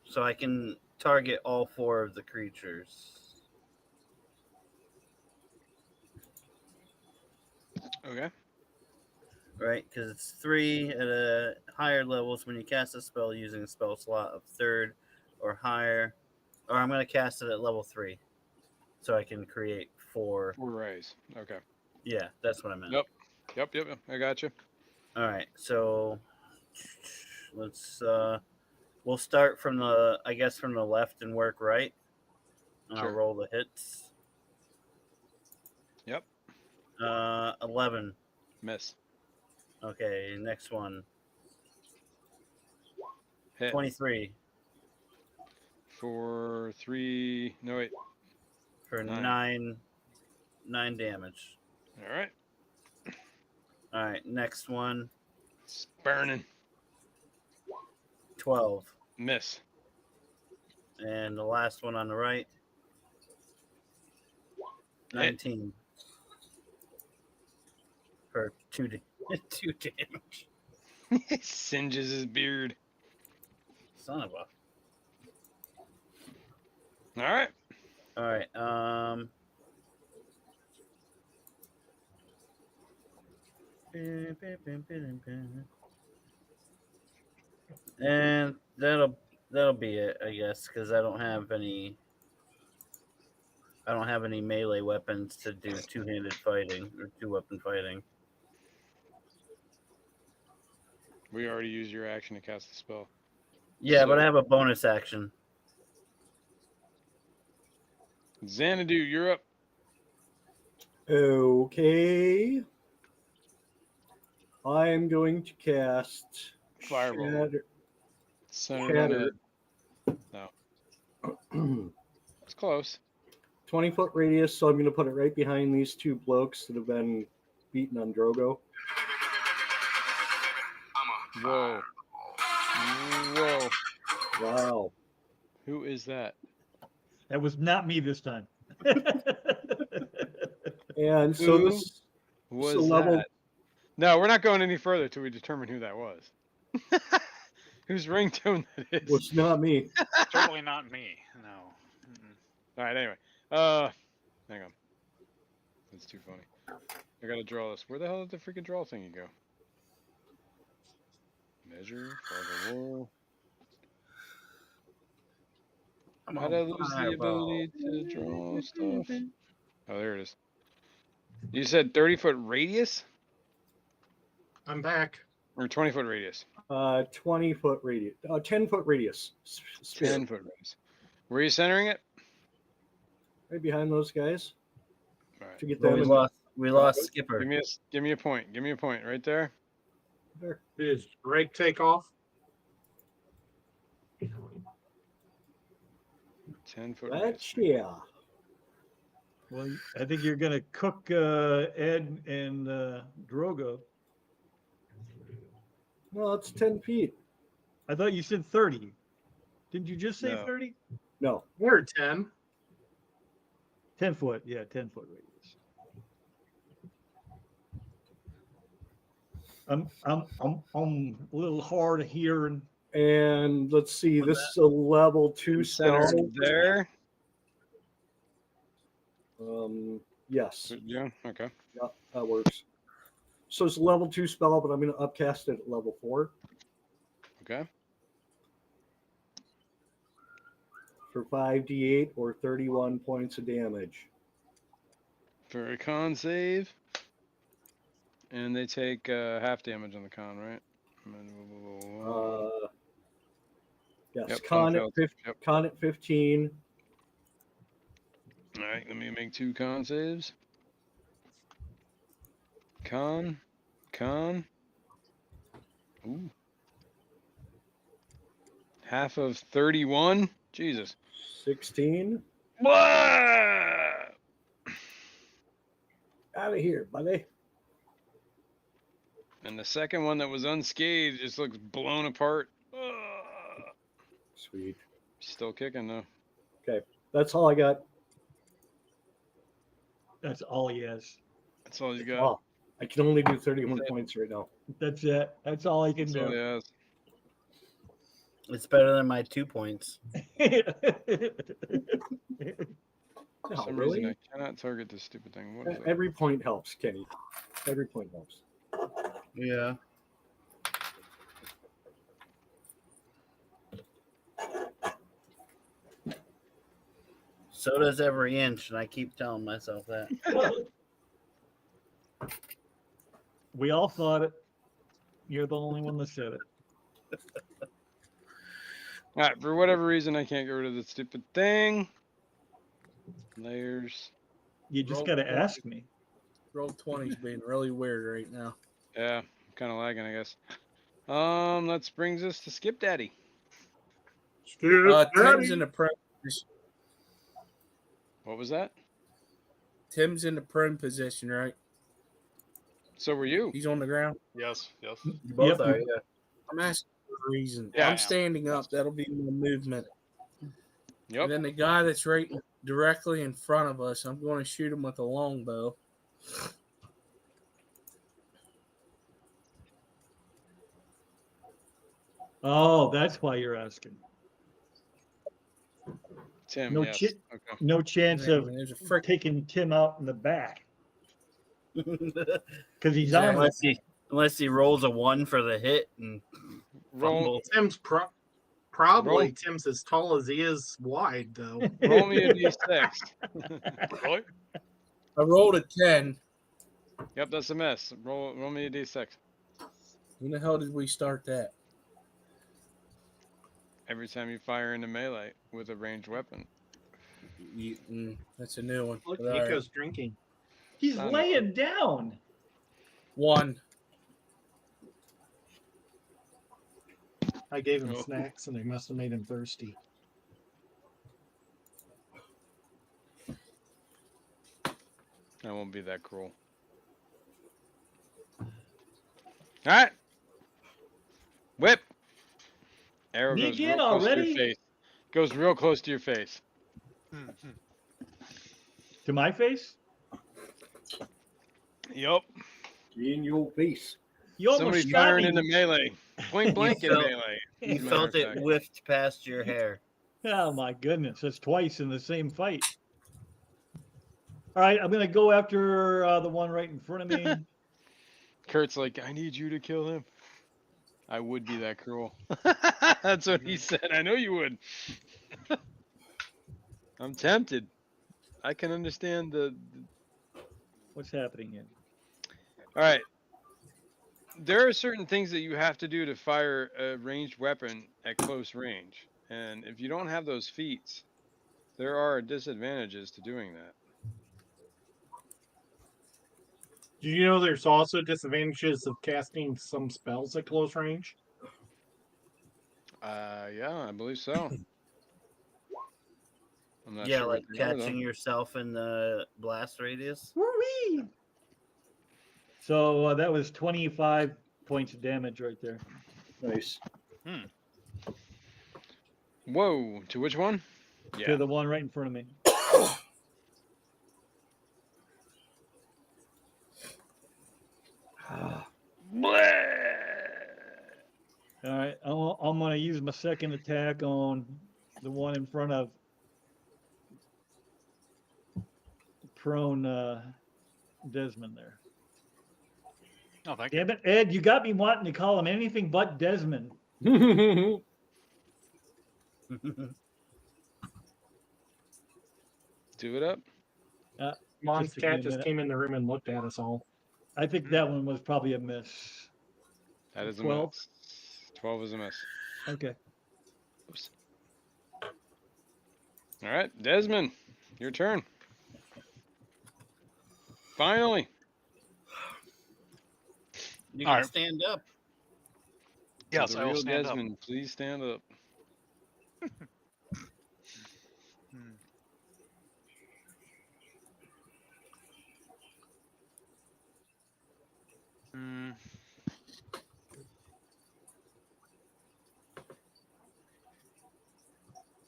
So I can target all 4 of the creatures. Okay. Right, because it's 3 at a higher levels when you cast a spell using a spell slot of 3rd or higher. Or I'm going to cast it at level 3. So I can create 4. 4 rays. Okay. Yeah, that's what I meant. Yep. I got you. All right, so let's we'll start from the from the left and work right. And Sure. I'll roll the hits. Yep. 11. Miss. Okay, next one. Hit. 23 for 3. No wait. for 9. 9 damage. All right. All right, next one. It's burning. 12. Miss. And the last one on the right. 19. For 2 damage. Singes his beard. Son of a. All right. All right. And that'll be it, I guess, because I don't have any melee weapons to do two-handed fighting or two-weapon fighting. We already used your action to cast the spell. Yeah, So- but I have a bonus action. Xanadu, you're up. Okay. I am going to cast Fireball. Shatter. Centered on Shatter. it. No, it's close. 20-foot radius, so I'm going to put it right behind these 2 blokes that have been beaten on Drogo. Whoa. Whoa. Wow. Who is that? That was not me this time. And so Who this Was so level that? No, we're not going any further till we determine who that was. Whose ringtone that is. was not me. Totally not me. No. Mm-mm. All right, anyway. Hang on. That's too funny. I gotta draw this. Where the hell did the freaking draw thingy go? Measure, fog of war. How did I lose the ability to draw stuff? Oh, there it is. You said 30-foot radius? I'm back. Or 20-foot radius? 20-foot radius. 10-foot radius. Sphere. 10-foot radius. Where are you centering it? Right behind those guys. All right. To get Well, them we in lost Skipper. Give me a point. Give me a point right there. Is Greg take off? 10-foot That's radius. yeah. Well, I think you're gonna cook Ed and Drogo. No, it's 10 feet. I thought you said 30. Didn't you just say No. 30? No. We're 10. 10 foot. Yeah, 10-foot radius. I'm a little hard of hearing. And let's see, this is a level 2 Center spell. there. Yes. Yeah. Okay. Yeah, that works. So it's a level 2 spell, but I'm going to upcast it at level 4 Okay. for 5d8 or 31 points of damage. For a con save. And they take half damage on the con, right? Yes, Yep, con, at failed. Yep. con at 15. All right, let me make 2 con saves. Con. Ooh. Half of 31. Jesus. 16. What? Out of here, buddy. And the second one that was unscathed just looks blown apart. Sweet. Still kicking though. Okay, that's all I got. That's all he has. That's all you got. Oh, I can only do 31 That's it. points right now. That's it. That's all he can That's all he do. has. It's better than my 2 points. For No, some really? reason I cannot target this stupid thing. What is it? Every point helps, Kenny. Every point helps. Yeah. So does every inch, and I keep telling myself that. We all thought it. You're the only one that said it. All right, for whatever reason I can't get rid of this stupid thing. Layers. You just Roll got to 20. ask me. Roll 20's being really weird right now. Yeah, I'm kind of lagging, I guess. Let's brings us to Skip Daddy. Tim's in the prone. What was that? Tim's in the prone position, right? So were you? He's on the ground. Yes. You both Yep. are, yeah. I'm asking for a reason. Yeah, I I'm am. standing up. That'll be my movement. Yep. And then the guy that's right directly in front of us, I'm going to shoot him with a longbow. Oh, that's why you're asking. Tim, No yes. chit- Okay. No chance of There's a frick. taking Tim out in the back because he's Exactly. on. Unless he rolls a 1 for the hit and Roll, fumbles. Tim's probably Roll. Tim's as tall as he is wide, though. roll me a d6. Really? I rolled a 10. Yep, that's a miss. Roll me a d6. When the hell did we start that? Every time you fire into melee with a ranged weapon. That's a new one. Look, But all right. Nico's drinking. He's Son of laying down. 1. I gave him Oh. snacks, and they must have made him thirsty. I won't be that cruel. All right. Whip. Arrow Me goes again real close to already? your face. Goes real close to your face. To my face? Yep. In your face. You almost Somebody shot firing me. into melee. Point blank in felt- melee. You as a matter felt of it fact. whiffed past your hair. Oh my goodness, that's twice in the same fight. All right, I'm gonna go after the one right in front of me. Kurt's like, I need you to kill him. I would be that cruel. That's what he said. I know you would. I'm tempted. I can understand the. What's happening here? All right. There are certain things that you have to do to fire a ranged weapon at close range. And if you don't have those feats, there are disadvantages to doing that. Do you know there's also disadvantages of casting some spells at close range? Yeah, I believe so. I'm not Yeah, sure like what they are, catching though. yourself in the blast radius. Woo-wee! So that was 25 points of damage right there. Nice. Whoa, to which one? To the one right in front of me. All right, I'm going to use my second attack on the one in front of prone Desmond there. Oh, thank Damn it, Ed, you got me wanting to call him anything but Desmond. Do it up. Mon's Just give me cat a just minute. came in the room and looked at us all. I think that one was probably a miss. That is 12? a miss. 12 is a miss. Okay. Oops. All right, Desmond, your turn. Finally. You All can right. stand up. Yes, the I will real stand up. Desmond, please stand up.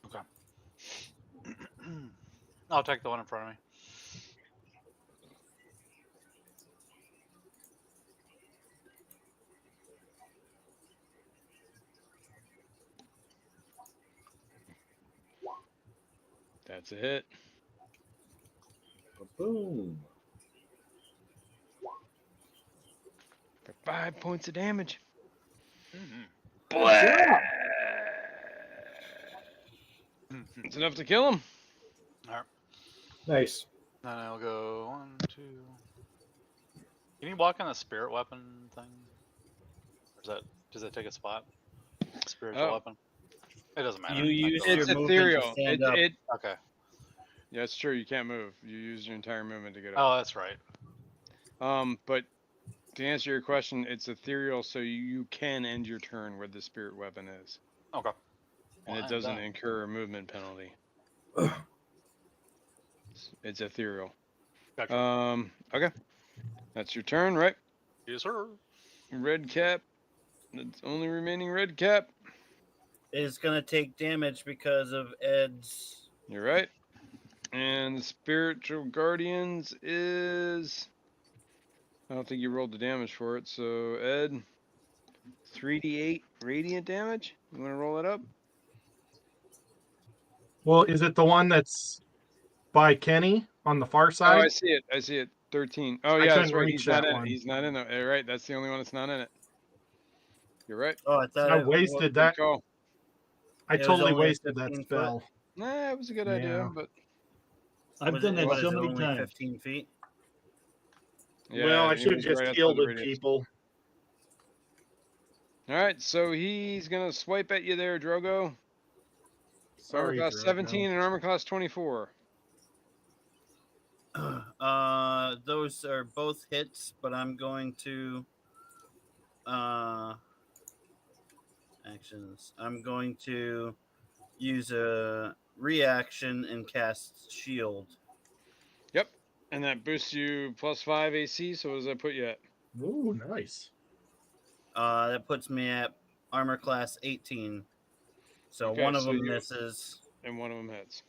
Okay. I'll take the one in front of me. That's a hit. Boom. For 5 points of damage. It's enough to kill him. All right. Nice. Then I'll go 1, 2. Can you walk on the spirit weapon thing? Or does that take a spot? Spiritual Oh. weapon? It doesn't matter. You use It's your movement to ethereal. stand up. Okay. Yeah, it's true. You can't move. You use your entire movement to get up. Oh, that's right. But to answer your question, it's ethereal, so you can end your turn where the spirit weapon is, Okay. and Well, it I'm doesn't done. incur a movement penalty. It's ethereal. Gotcha. Okay. That's your turn, right? Yes, sir. Red cap. That's only remaining red cap. Is going to take damage because of Ed's. You're right. And the spiritual guardians is. I don't think you rolled the damage for it. So Ed, 3d8 radiant damage. You want to roll it up? Well, is it the one that's by Kenny on the far Oh, side? I see it. I see it. 13. Oh I yeah, that's couldn't right. reach He's not that in one. it. He's not in it. You're right. That's the only one that's not in it. You're right. Oh, I thought I it wasted Good that. call. I It was totally only a wasted that 15 spell. Nah, it was a good idea, Yeah. but I've was done it, that what is so it, many only times. 15 feet? yeah. Well, I he should have was just right outside the healed radius. people. All right, so he's gonna swipe at you there, Drogo. Armor Sorry, class Drogo. 17 and armor class 24. Those are both hits, but I'm going to actions. I'm going to use a reaction and cast shield. Yep, and that boosts you +5 AC. So what does that put you at? Ooh, nice. That puts me at armor class 18. So Okay, one of so them you- misses. And one of them hits.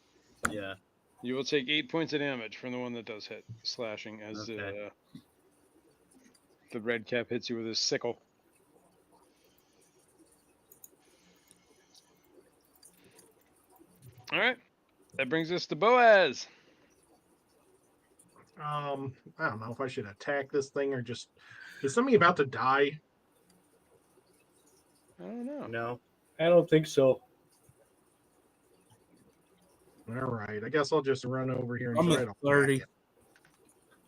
Yeah. You will take 8 points of damage from the one that does hit, slashing as Okay. The red cap hits you with his sickle. All right, that brings us to Boaz. I don't know if I should attack this thing or just. Is somebody about to die? I don't know. No. I don't think so. All right. I guess I'll just run over here and I'm try at to 30. whack it.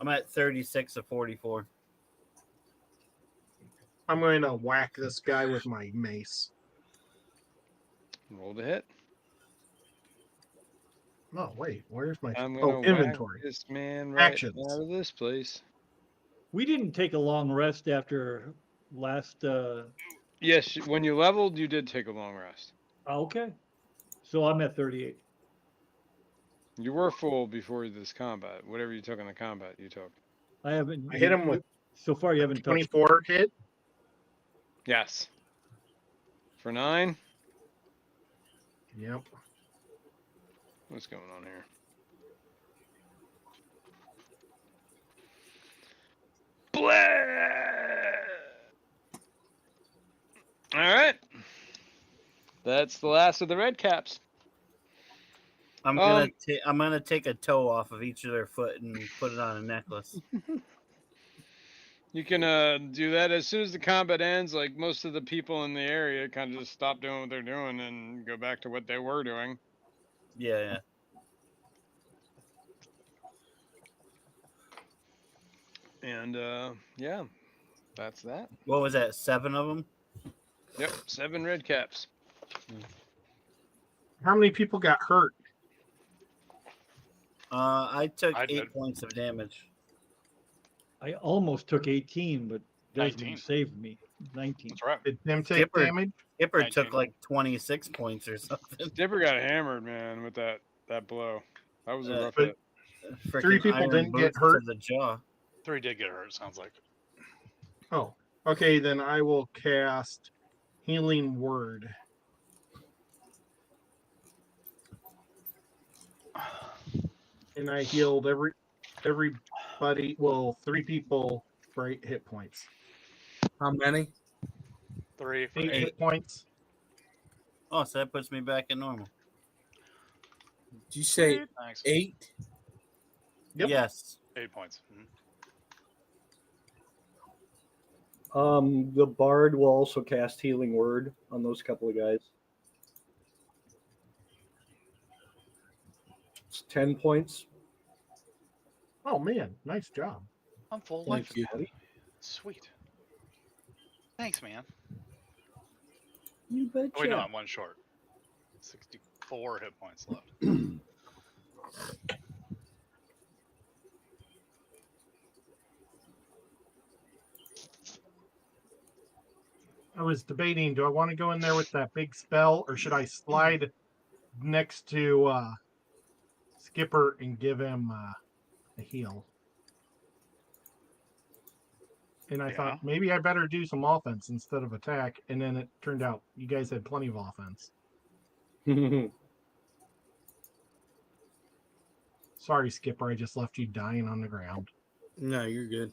I'm at 36 of 44. I'm going to whack this guy with my mace. Roll the hit. No, wait. Where's my I'm gonna whack inventory? this man right Actions. out of this place. We didn't take a long rest after last. Yes, when you leveled, you did take a long rest. Okay, so I'm at 38. You were full before this combat. Whatever you took in the combat, you took. I haven't. I hit him with So far, you haven't touched. 24 hit. Yes. For 9. Yep. What's going on here? Blah! All right. That's the last of the red caps. I'm gonna take a toe off of each of their foot and put it on a necklace. You can do that as soon as the combat ends. Like most of the people in the area kind of just stop doing what they're doing and go back to what they were doing. Yeah. And yeah, that's that. What was that? 7 of them? Yep, 7 red caps. How many people got hurt? I took I 8 did. points of damage. I almost took 18, but Desmond 19. saved me. 19. That's right. Did them take Skipper. damage? Skipper 19. took like 26 points or something. Dipper got hammered, man, with that blow. That was a rough but- hit. Frickin' 3 people iron didn't get boots hurt? to the jaw. 3 did get hurt, sounds like. Oh, okay. Then I will cast Healing Word. And I healed everybody. Well, 3 people for 8 hit points. How many? 3 for 8 8. hit points. Oh, so that puts me back at normal. Did you say Thanks. 8? Yep. Yes. 8 points. Mhm. The bard will also cast Healing Word on those couple of guys. It's 10 points. Oh man, nice job. I'm full Thank life. you. Sweet. Thanks, man. You betcha. Oh, wait, no, I'm 1 short. 64 hit points left. I was debating, do I want to go in there with that big spell or should I slide next to Skipper and give him a heal? And I thought maybe I better do some offense instead of attack. And then it turned out you guys had plenty of offense. Sorry, Skipper. I just left you dying on the ground. No, you're good.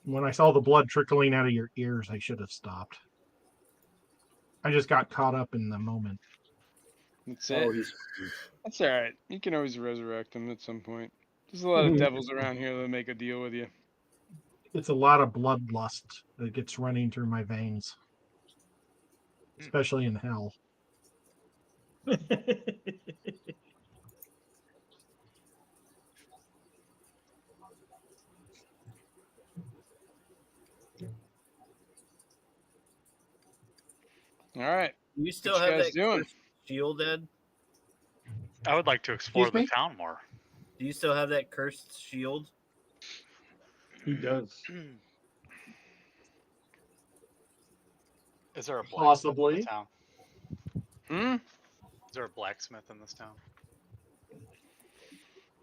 When I saw the blood trickling out of your ears, I should have stopped. I just got caught up in the moment. That's it. That's all right. You can always resurrect him at some point. There's a lot of devils around here that make a deal with you. It's a lot of bloodlust that gets running through my veins, especially in hell. All right. You still What you have guys that doing? cursed shield, Ed? I would like to explore Excuse the me? town more. Do you still have that cursed shield? He does. Is there a blacksmith in Possibly. the town? Hmm? Is there a blacksmith in this town?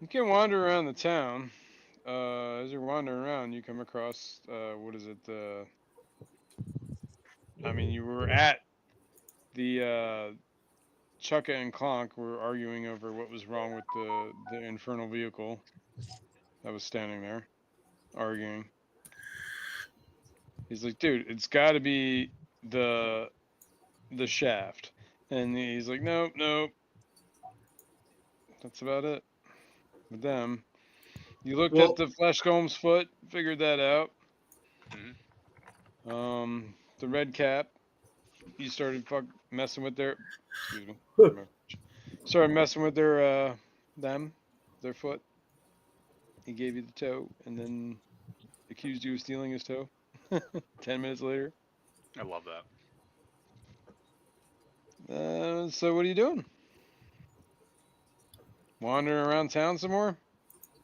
You can wander around the town. As you're wandering around, you come across, what is it? I mean, you were at the Chukka and Clonk were arguing over what was wrong with the infernal vehicle that was standing there, arguing. He's like, dude, it's got to be the shaft, and he's like, nope, nope. That's about it with them. You looked Well- at the flesh golem's foot, figured that out. Mhm. The red cap, you started messing with their, excuse me, started messing with their their foot. He gave you the toe, and then accused you of stealing his toe. 10 minutes later. I love that. So what are you doing? Wandering around town some more?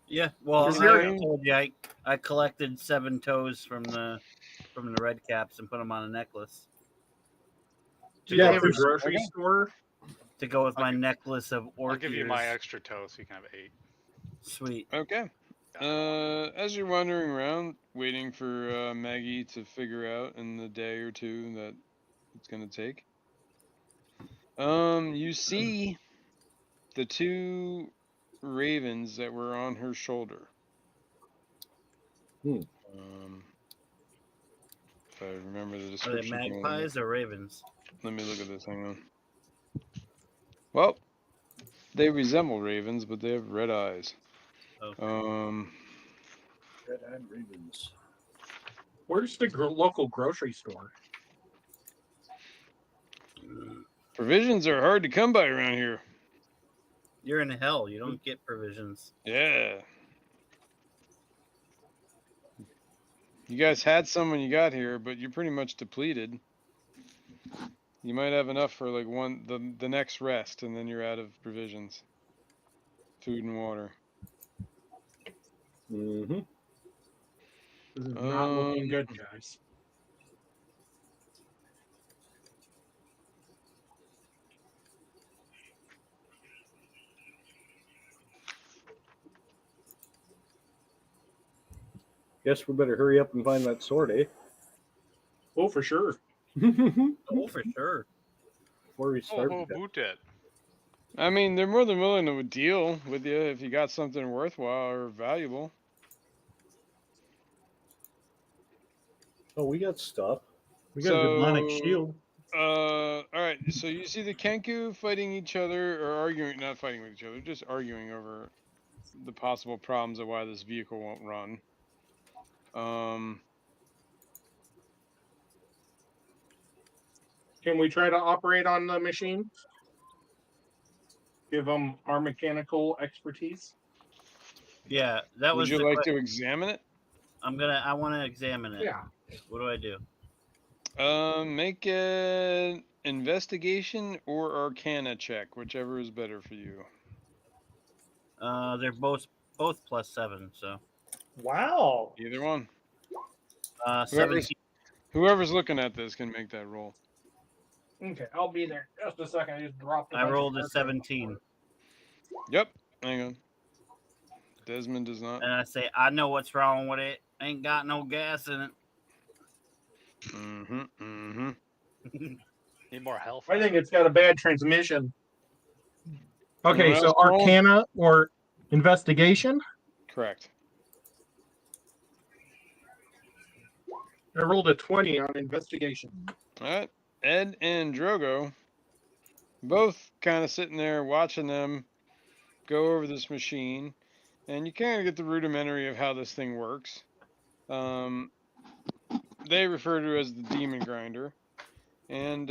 Yeah, well, Is I already there- told you I collected 7 toes from the red caps and put them on a necklace Do Yeah, they have a there's- grocery Okay. store? to go with I'll my gi- necklace of orc I'll give you my ears. extra toe so you can have 8. Sweet. Okay. As you're wandering around, waiting for Maggie to figure out in the day or two that it's gonna take, you see the 2 ravens that were on her shoulder. Hmm. If I remember the Are they description. magpies or ravens? Let me look at this. Hang on. Well, they resemble ravens, but they have red eyes. Okay. Red-eyed ravens. Where's the local grocery store? Provisions are hard to come by around here. You're in hell. You don't get provisions. Yeah. You guys had some when you got here, but you're pretty much depleted. You might have enough for like the next rest, and then you're out of provisions, food and water. Mm-hmm. This is not looking good, guys. Guess we better hurry up and find that sword, eh? Oh, for sure. Oh, for sure. Before we Oh, start. who with that. boot it? I mean, they're more than willing to deal with you if you got something worthwhile or valuable. Oh, we got stuff. We got a demonic shield. All right. So you see the Kenku fighting each other, or arguing, not fighting with each other, just arguing over the possible problems of why this vehicle won't run. Can we try to operate on the machine? Give them our mechanical expertise. Yeah, that Would was you the like que- to examine it? I want to examine it. Yeah. What do I do? Make an investigation or arcana check, whichever is better for you. They're both +7, so Wow. Either one. 17. Whoever's looking at this can make that roll. Okay, I'll be there. Just a second. I just dropped. I rolled a 17, Yep. Hang on. Desmond does not. and I say I know what's wrong with it. Ain't got no gas in it. Mm-hmm. Mm-hmm. Need more health. I think it's got a bad transmission. Anyone Okay, so else roll? Arcana or investigation? Correct. I rolled a 20 on investigation. All right. Ed and Drogo both kind of sitting there watching them go over this machine, and you kind of get the rudimentary of how this thing works. They refer to it as the demon grinder, and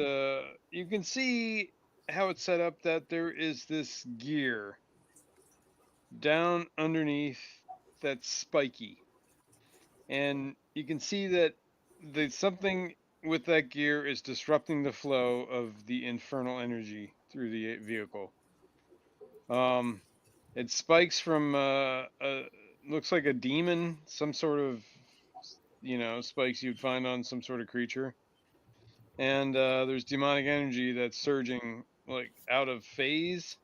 you can see how it's set up, that there is this gear down underneath that's spiky, and you can see that something with that gear is disrupting the flow of the infernal energy through the vehicle. It spikes from looks like a demon, some sort of, spikes you'd find on some sort of creature. And there's demonic energy that's surging like out of phase,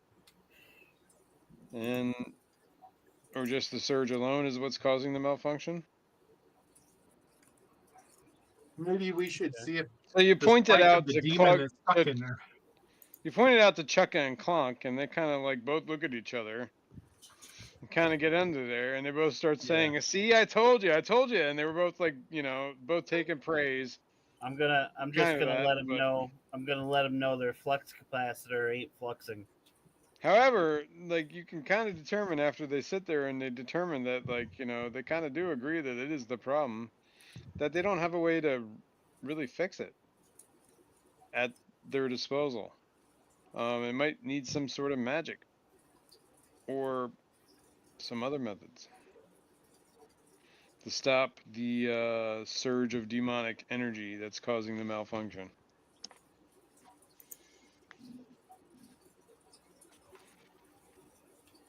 or just the surge alone is what's causing the malfunction. Maybe we should see if So you the pointed spike of out the to demon Cluck, is stuck in there. you pointed out to Chukka and Clonk, and they kind of like both look at each other and kind of get under there, and they both start saying, "See, I told you," and they were both like, both taking praise. I'm just gonna let them know. I'm gonna let them know their flux capacitor ain't fluxing. However, like, you can kind of determine after they sit there and they determine that, like, they kind of do agree that it is the problem, that they don't have a way to really fix it at their disposal. It might need some sort of magic or some other methods to stop the surge of demonic energy that's causing the malfunction.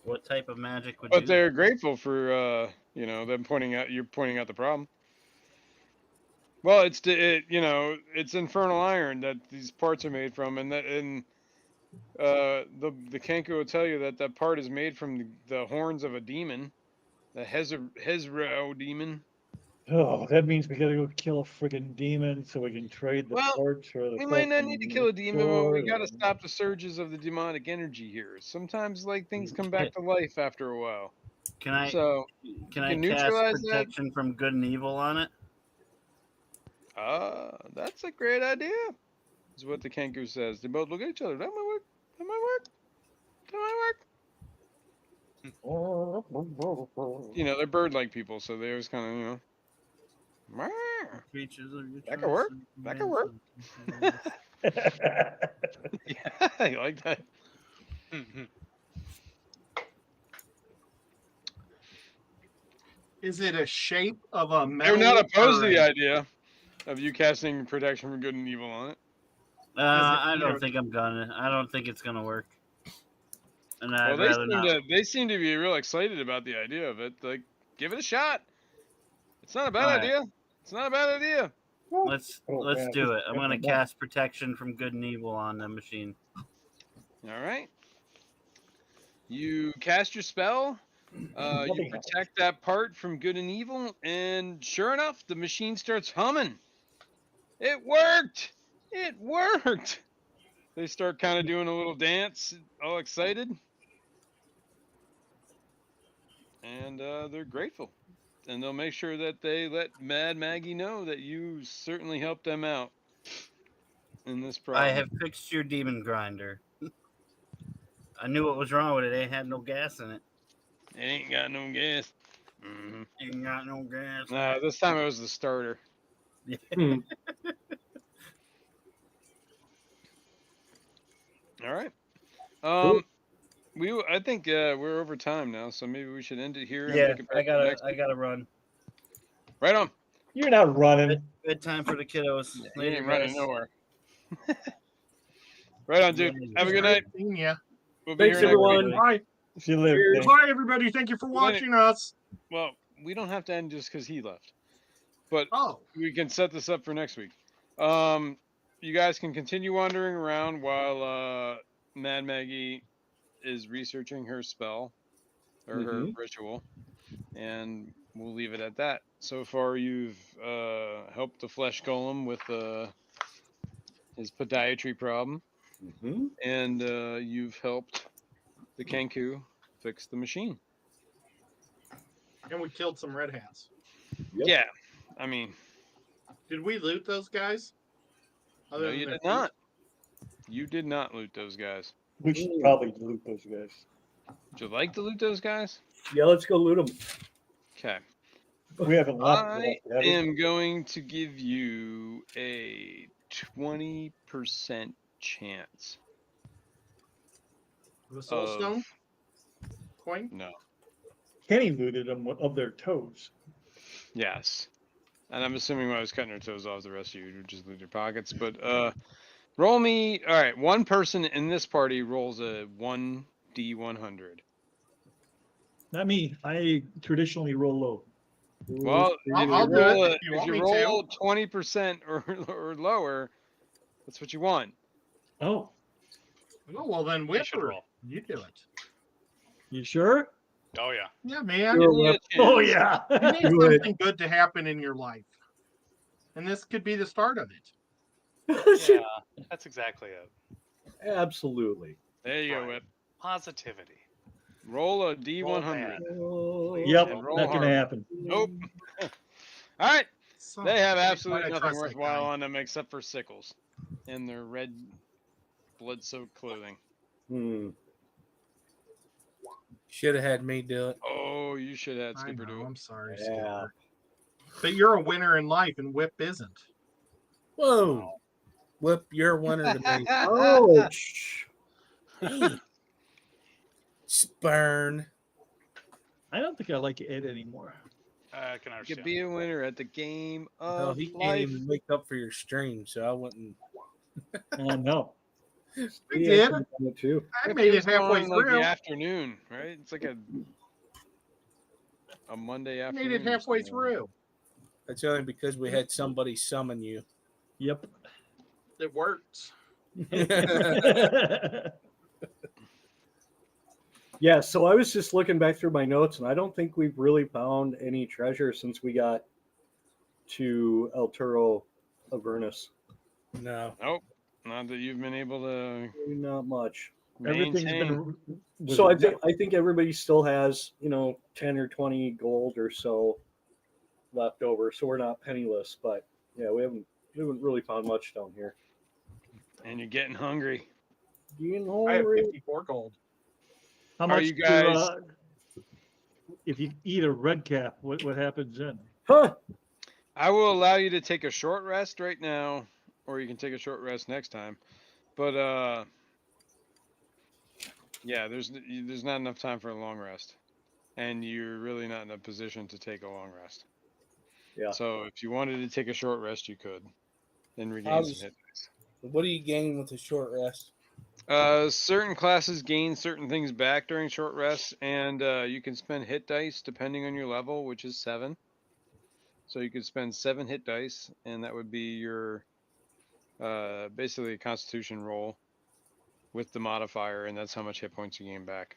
What type of magic would But do they're that? grateful for them pointing out the problem. Well, it's infernal iron that these parts are made from, and the Kenku will tell you that part is made from the horns of a demon, the Hezro demon. Oh, that means we gotta go kill a friggin' demon so we can trade the Well, parts for the we might not need to kill a demon, but we sword. got to stop the surges of the demonic energy here. Sometimes, like, things come Can, back to life after a while. can I So can you I can cast neutralize that. protection from good and evil on it? That's a great idea. Is what the Kenku says. They both look at each other. That might work. That might work. That might work. They're bird-like people, so they always kind of, "Meow." Creatures of your That could work. choice. That could work. Yeah, I like that. Is it a shape of a They're metal? not opposed to or the a- idea of you casting protection from good and evil on it. I don't think I'm gonna. I don't think it's gonna work. And I'd Well, rather not. they seem to be real excited about the idea of it. Like, give it a shot. It's not a bad All right. idea. It's not a bad idea. Let's man, do it. I'm gonna that's- cast protection from good and evil on the machine. All right. You cast your spell. You protect that part from good and evil, and sure enough, the machine starts humming. It worked. It worked. They start kind of doing a little dance, all excited, and they're grateful. And they'll make sure that they let Mad Maggie know that you certainly helped them out in this problem. I have fixed your demon grinder. I knew what was wrong with it. It had no gas in it. It ain't got no gas. Mm-hmm. Ain't got no gas. No, this time it was the starter. Hmm. All right. Cool. I think we're over time now, so maybe we should end it here. And Yeah, pick it back I up gotta next week. run. Right on. You're not running. Good time for the kiddos. You Later, ain't running guys. nowhere. Right on, dude. Yeah. Have a good night. Seeing ya. We'll be Thanks, here next week. everyone. Bye. She lived. Cheers. Bye, everybody. Thank you for watching us. Well, we don't have to end just because he left, but Oh, we can set this up for next week. You guys can continue wandering around while Mad Maggie is researching her spell or her ritual, and we'll leave it at that. So far, you've helped the flesh golem with his podiatry problem, and you've helped the Kenku fix the machine. and we killed some red hats. Yep. Yeah, I mean, Did we loot those guys? no, than you their did not. You did not loot those guys. We should probably loot those guys. Would you like to loot those guys? Yeah, let's go loot them. Okay. We haven't left. I am going to give you a 20% chance. The soul Of- stone coin? No. Kenny looted them of their toes. Yes. And I'm assuming when I was cutting your toes off, the rest of you would just loot your pockets. But roll me. All right. One person in this party rolls a 1d100. Not me. I traditionally roll low. Well, I'll do it if you if want you me roll 20% or lower, that's what you want. Oh, Oh, well, then You should Whipper, roll. you do it. you sure? Oh yeah. Yeah, man. Sure. Give me a Oh chance. yeah. You need Do it. something good to happen in your life. And this could be the start of it. Yeah, that's exactly it. Absolutely. There you go, Right. Whip. Positivity. Roll a D100. bad. Oh, Yep, And not roll gonna hard. happen. Nope. All right. So, They have why absolutely did I nothing trust that worthwhile guy? on them except for sickles and their red, blood-soaked clothing. Should have had me do it. Oh, you should have I Skipper do know, it. I'm sorry, Yeah. Skipper. But you're a winner in life, and Whip isn't. Whoa. Whip, you're a winner to me. Ouch. Spurn. I don't think I like Ed anymore. I can You understand. could be a winner at the game Hell, of he can't life. even wake up for your stream, so I wouldn't. No. We did. Too. I made it halfway on, like through. the afternoon, right? It's like a Monday I afternoon. made it or halfway something. through. That's only because we had somebody summon you. Yep. It works. Yeah, so I was just looking back through my notes, and I don't think we've really found any treasure since we got to El Toro Avernus. No. Nope. Not that you've been able to Really not much. Everything's maintain. been. So I think everybody still has 10 or 20 gold or so left over, so we're not penniless. But yeah, we haven't really found much down here. And you're getting hungry. Getting I have hungry. 54 gold. How Are much you guys- if you eat a red cap, what happens then? Huh? I will allow you to take a short rest right now, or you can take a short rest next time. But yeah, there's not enough time for a long rest, and you're really not in a position to take a long rest. Yeah. So if you wanted to take a short rest, you could, and regain How's- some hit dice. What do you gain with a short rest? Certain classes gain certain things back during short rests, and you can spend hit dice depending on your level, which is 7. So you could spend 7 hit dice, and that would be your basically a Constitution roll with the modifier, and that's how much hit points you gain back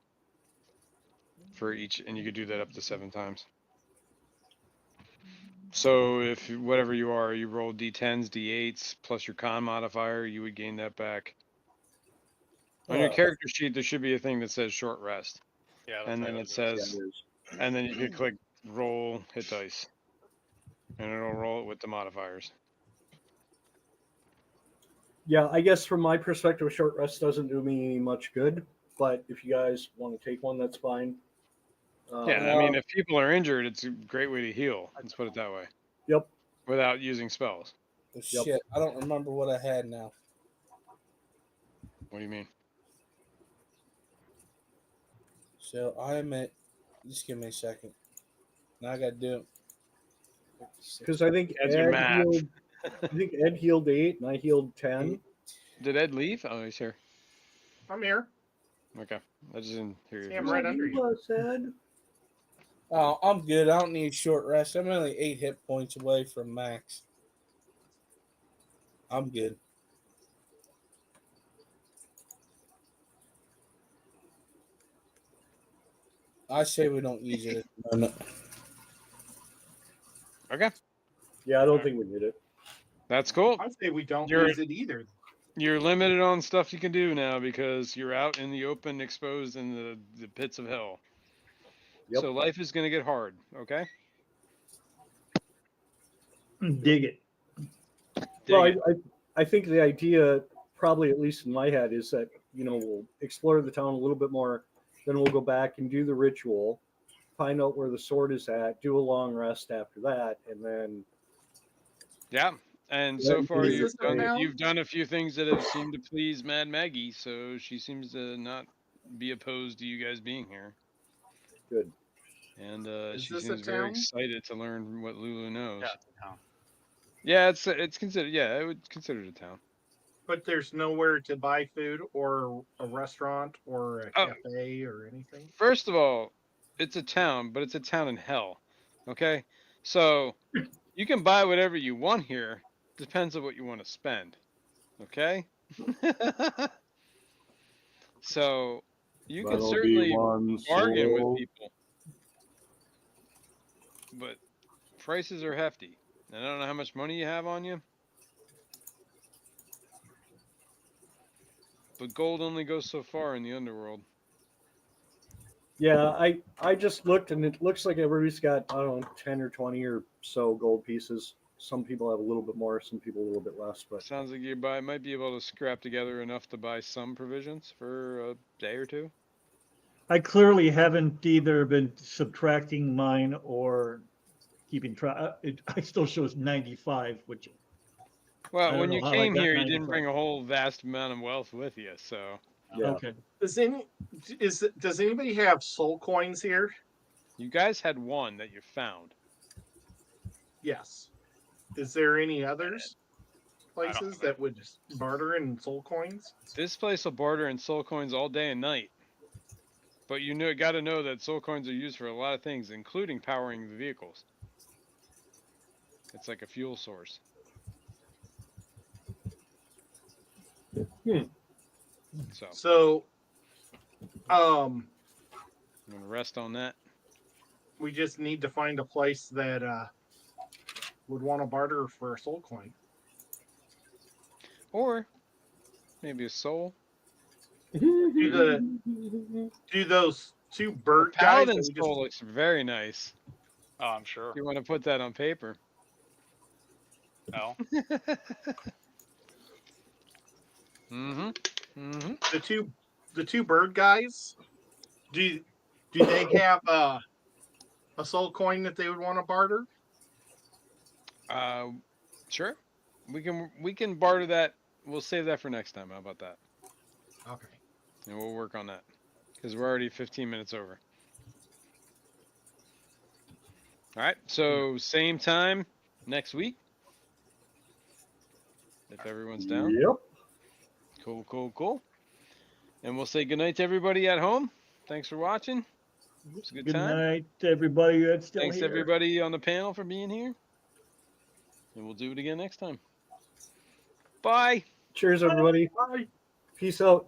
for each, and you could do that up to 7 times. So if whatever you are, you roll d10s, d8s plus your con modifier, you would gain that back. On your character sheet, there should be a thing that says short rest, Yeah. that's and how then I it do it. says, and then you could click roll hit dice, and it'll roll it with the modifiers. Yeah, I guess from my perspective, a short rest doesn't do me much good. But if you guys want to take one, that's fine. Yeah, I mean, if people are injured, it's a great way to heal. Let's put it that way. Yep. Without using spells. Oh, shit, I don't remember what I had now. What do you mean? So I'm at. Just give me a second. Now I got to do it. Because I think That's your Ed math. healed. I think Ed healed 8, and I healed 10. Did Ed leave? Oh, he's here. I'm here. Okay, I just didn't hear you. See, I'm right under you. Ed. Oh, I'm good. I don't need a short rest. I'm only 8 hit points away from max. I'm good. I say we don't use it at the moment. Okay, Yeah, I don't think we need it. that's cool. I say we don't You're- use it either. You're limited on stuff you can do now because you're out in the open, exposed in the pits of hell. Yep. So life is going to get hard, okay? Dig it. Well, Dig it. I think the idea, probably at least in my head, is that we'll explore the town a little bit more, then we'll go back and do the ritual, find out where the sword is at, do a long rest after that, and then Yeah. And so far Is this a town? you've done a few things that have seemed to please Mad Maggie, so she seems to not be opposed to you guys being here. good. And Is she this a seems very town? excited to learn what Lulu knows. Yeah. it's a town. Yeah, it's considered. Yeah, I would consider it a town. But there's nowhere to buy food or a restaurant or a Oh. cafe or anything. First of all, it's a town, but it's a town in hell. Okay, so you can buy whatever you want here. Depends on what you want to spend. Okay. So you can That'll be certainly one bargain soul. with people, but prices are hefty. And I don't know how much money you have on you, but gold only goes so far in the underworld. Yeah, I just looked, and it looks like everybody's got, I don't know, 10 or 20 or so gold pieces. Some people have a little bit more, some people a little bit less. But Sounds like you might be able to scrap together enough to buy some provisions for a day or two. I clearly haven't either been subtracting mine or keeping track. I still shows 95, which I Well, don't when know you how I came got here, you didn't 95. bring a whole vast amount of wealth with you, so yeah, okay. Does anybody have soul coins here? you guys had one that you found. Yes. Is there any others? places that would just barter in soul coins? This place will barter in soul coins all day and night. But you got to know that soul coins are used for a lot of things, including powering the vehicles. It's like a fuel source. So I'm gonna rest on that. We just need to find a place that would want to barter for a soul coin. Or maybe a soul. Do those two bird guys Paladin that we just soul looks very nice. Oh, I'm sure. You want to put that on paper? No. the two bird guys, do they have a soul coin that they would want to barter? Sure. We can barter that. We'll save that for next time. How about that? Okay. And we'll work on that because we're already 15 minutes over. All right. So same time next week. If everyone's down. Yep. Cool. And we'll say goodnight to everybody at home. Thanks for watching. It's a good time. Good night to everybody that's still Thanks here. to everybody on the panel for being here. And we'll do it again next time. Bye. Cheers, everybody. Bye. Peace out.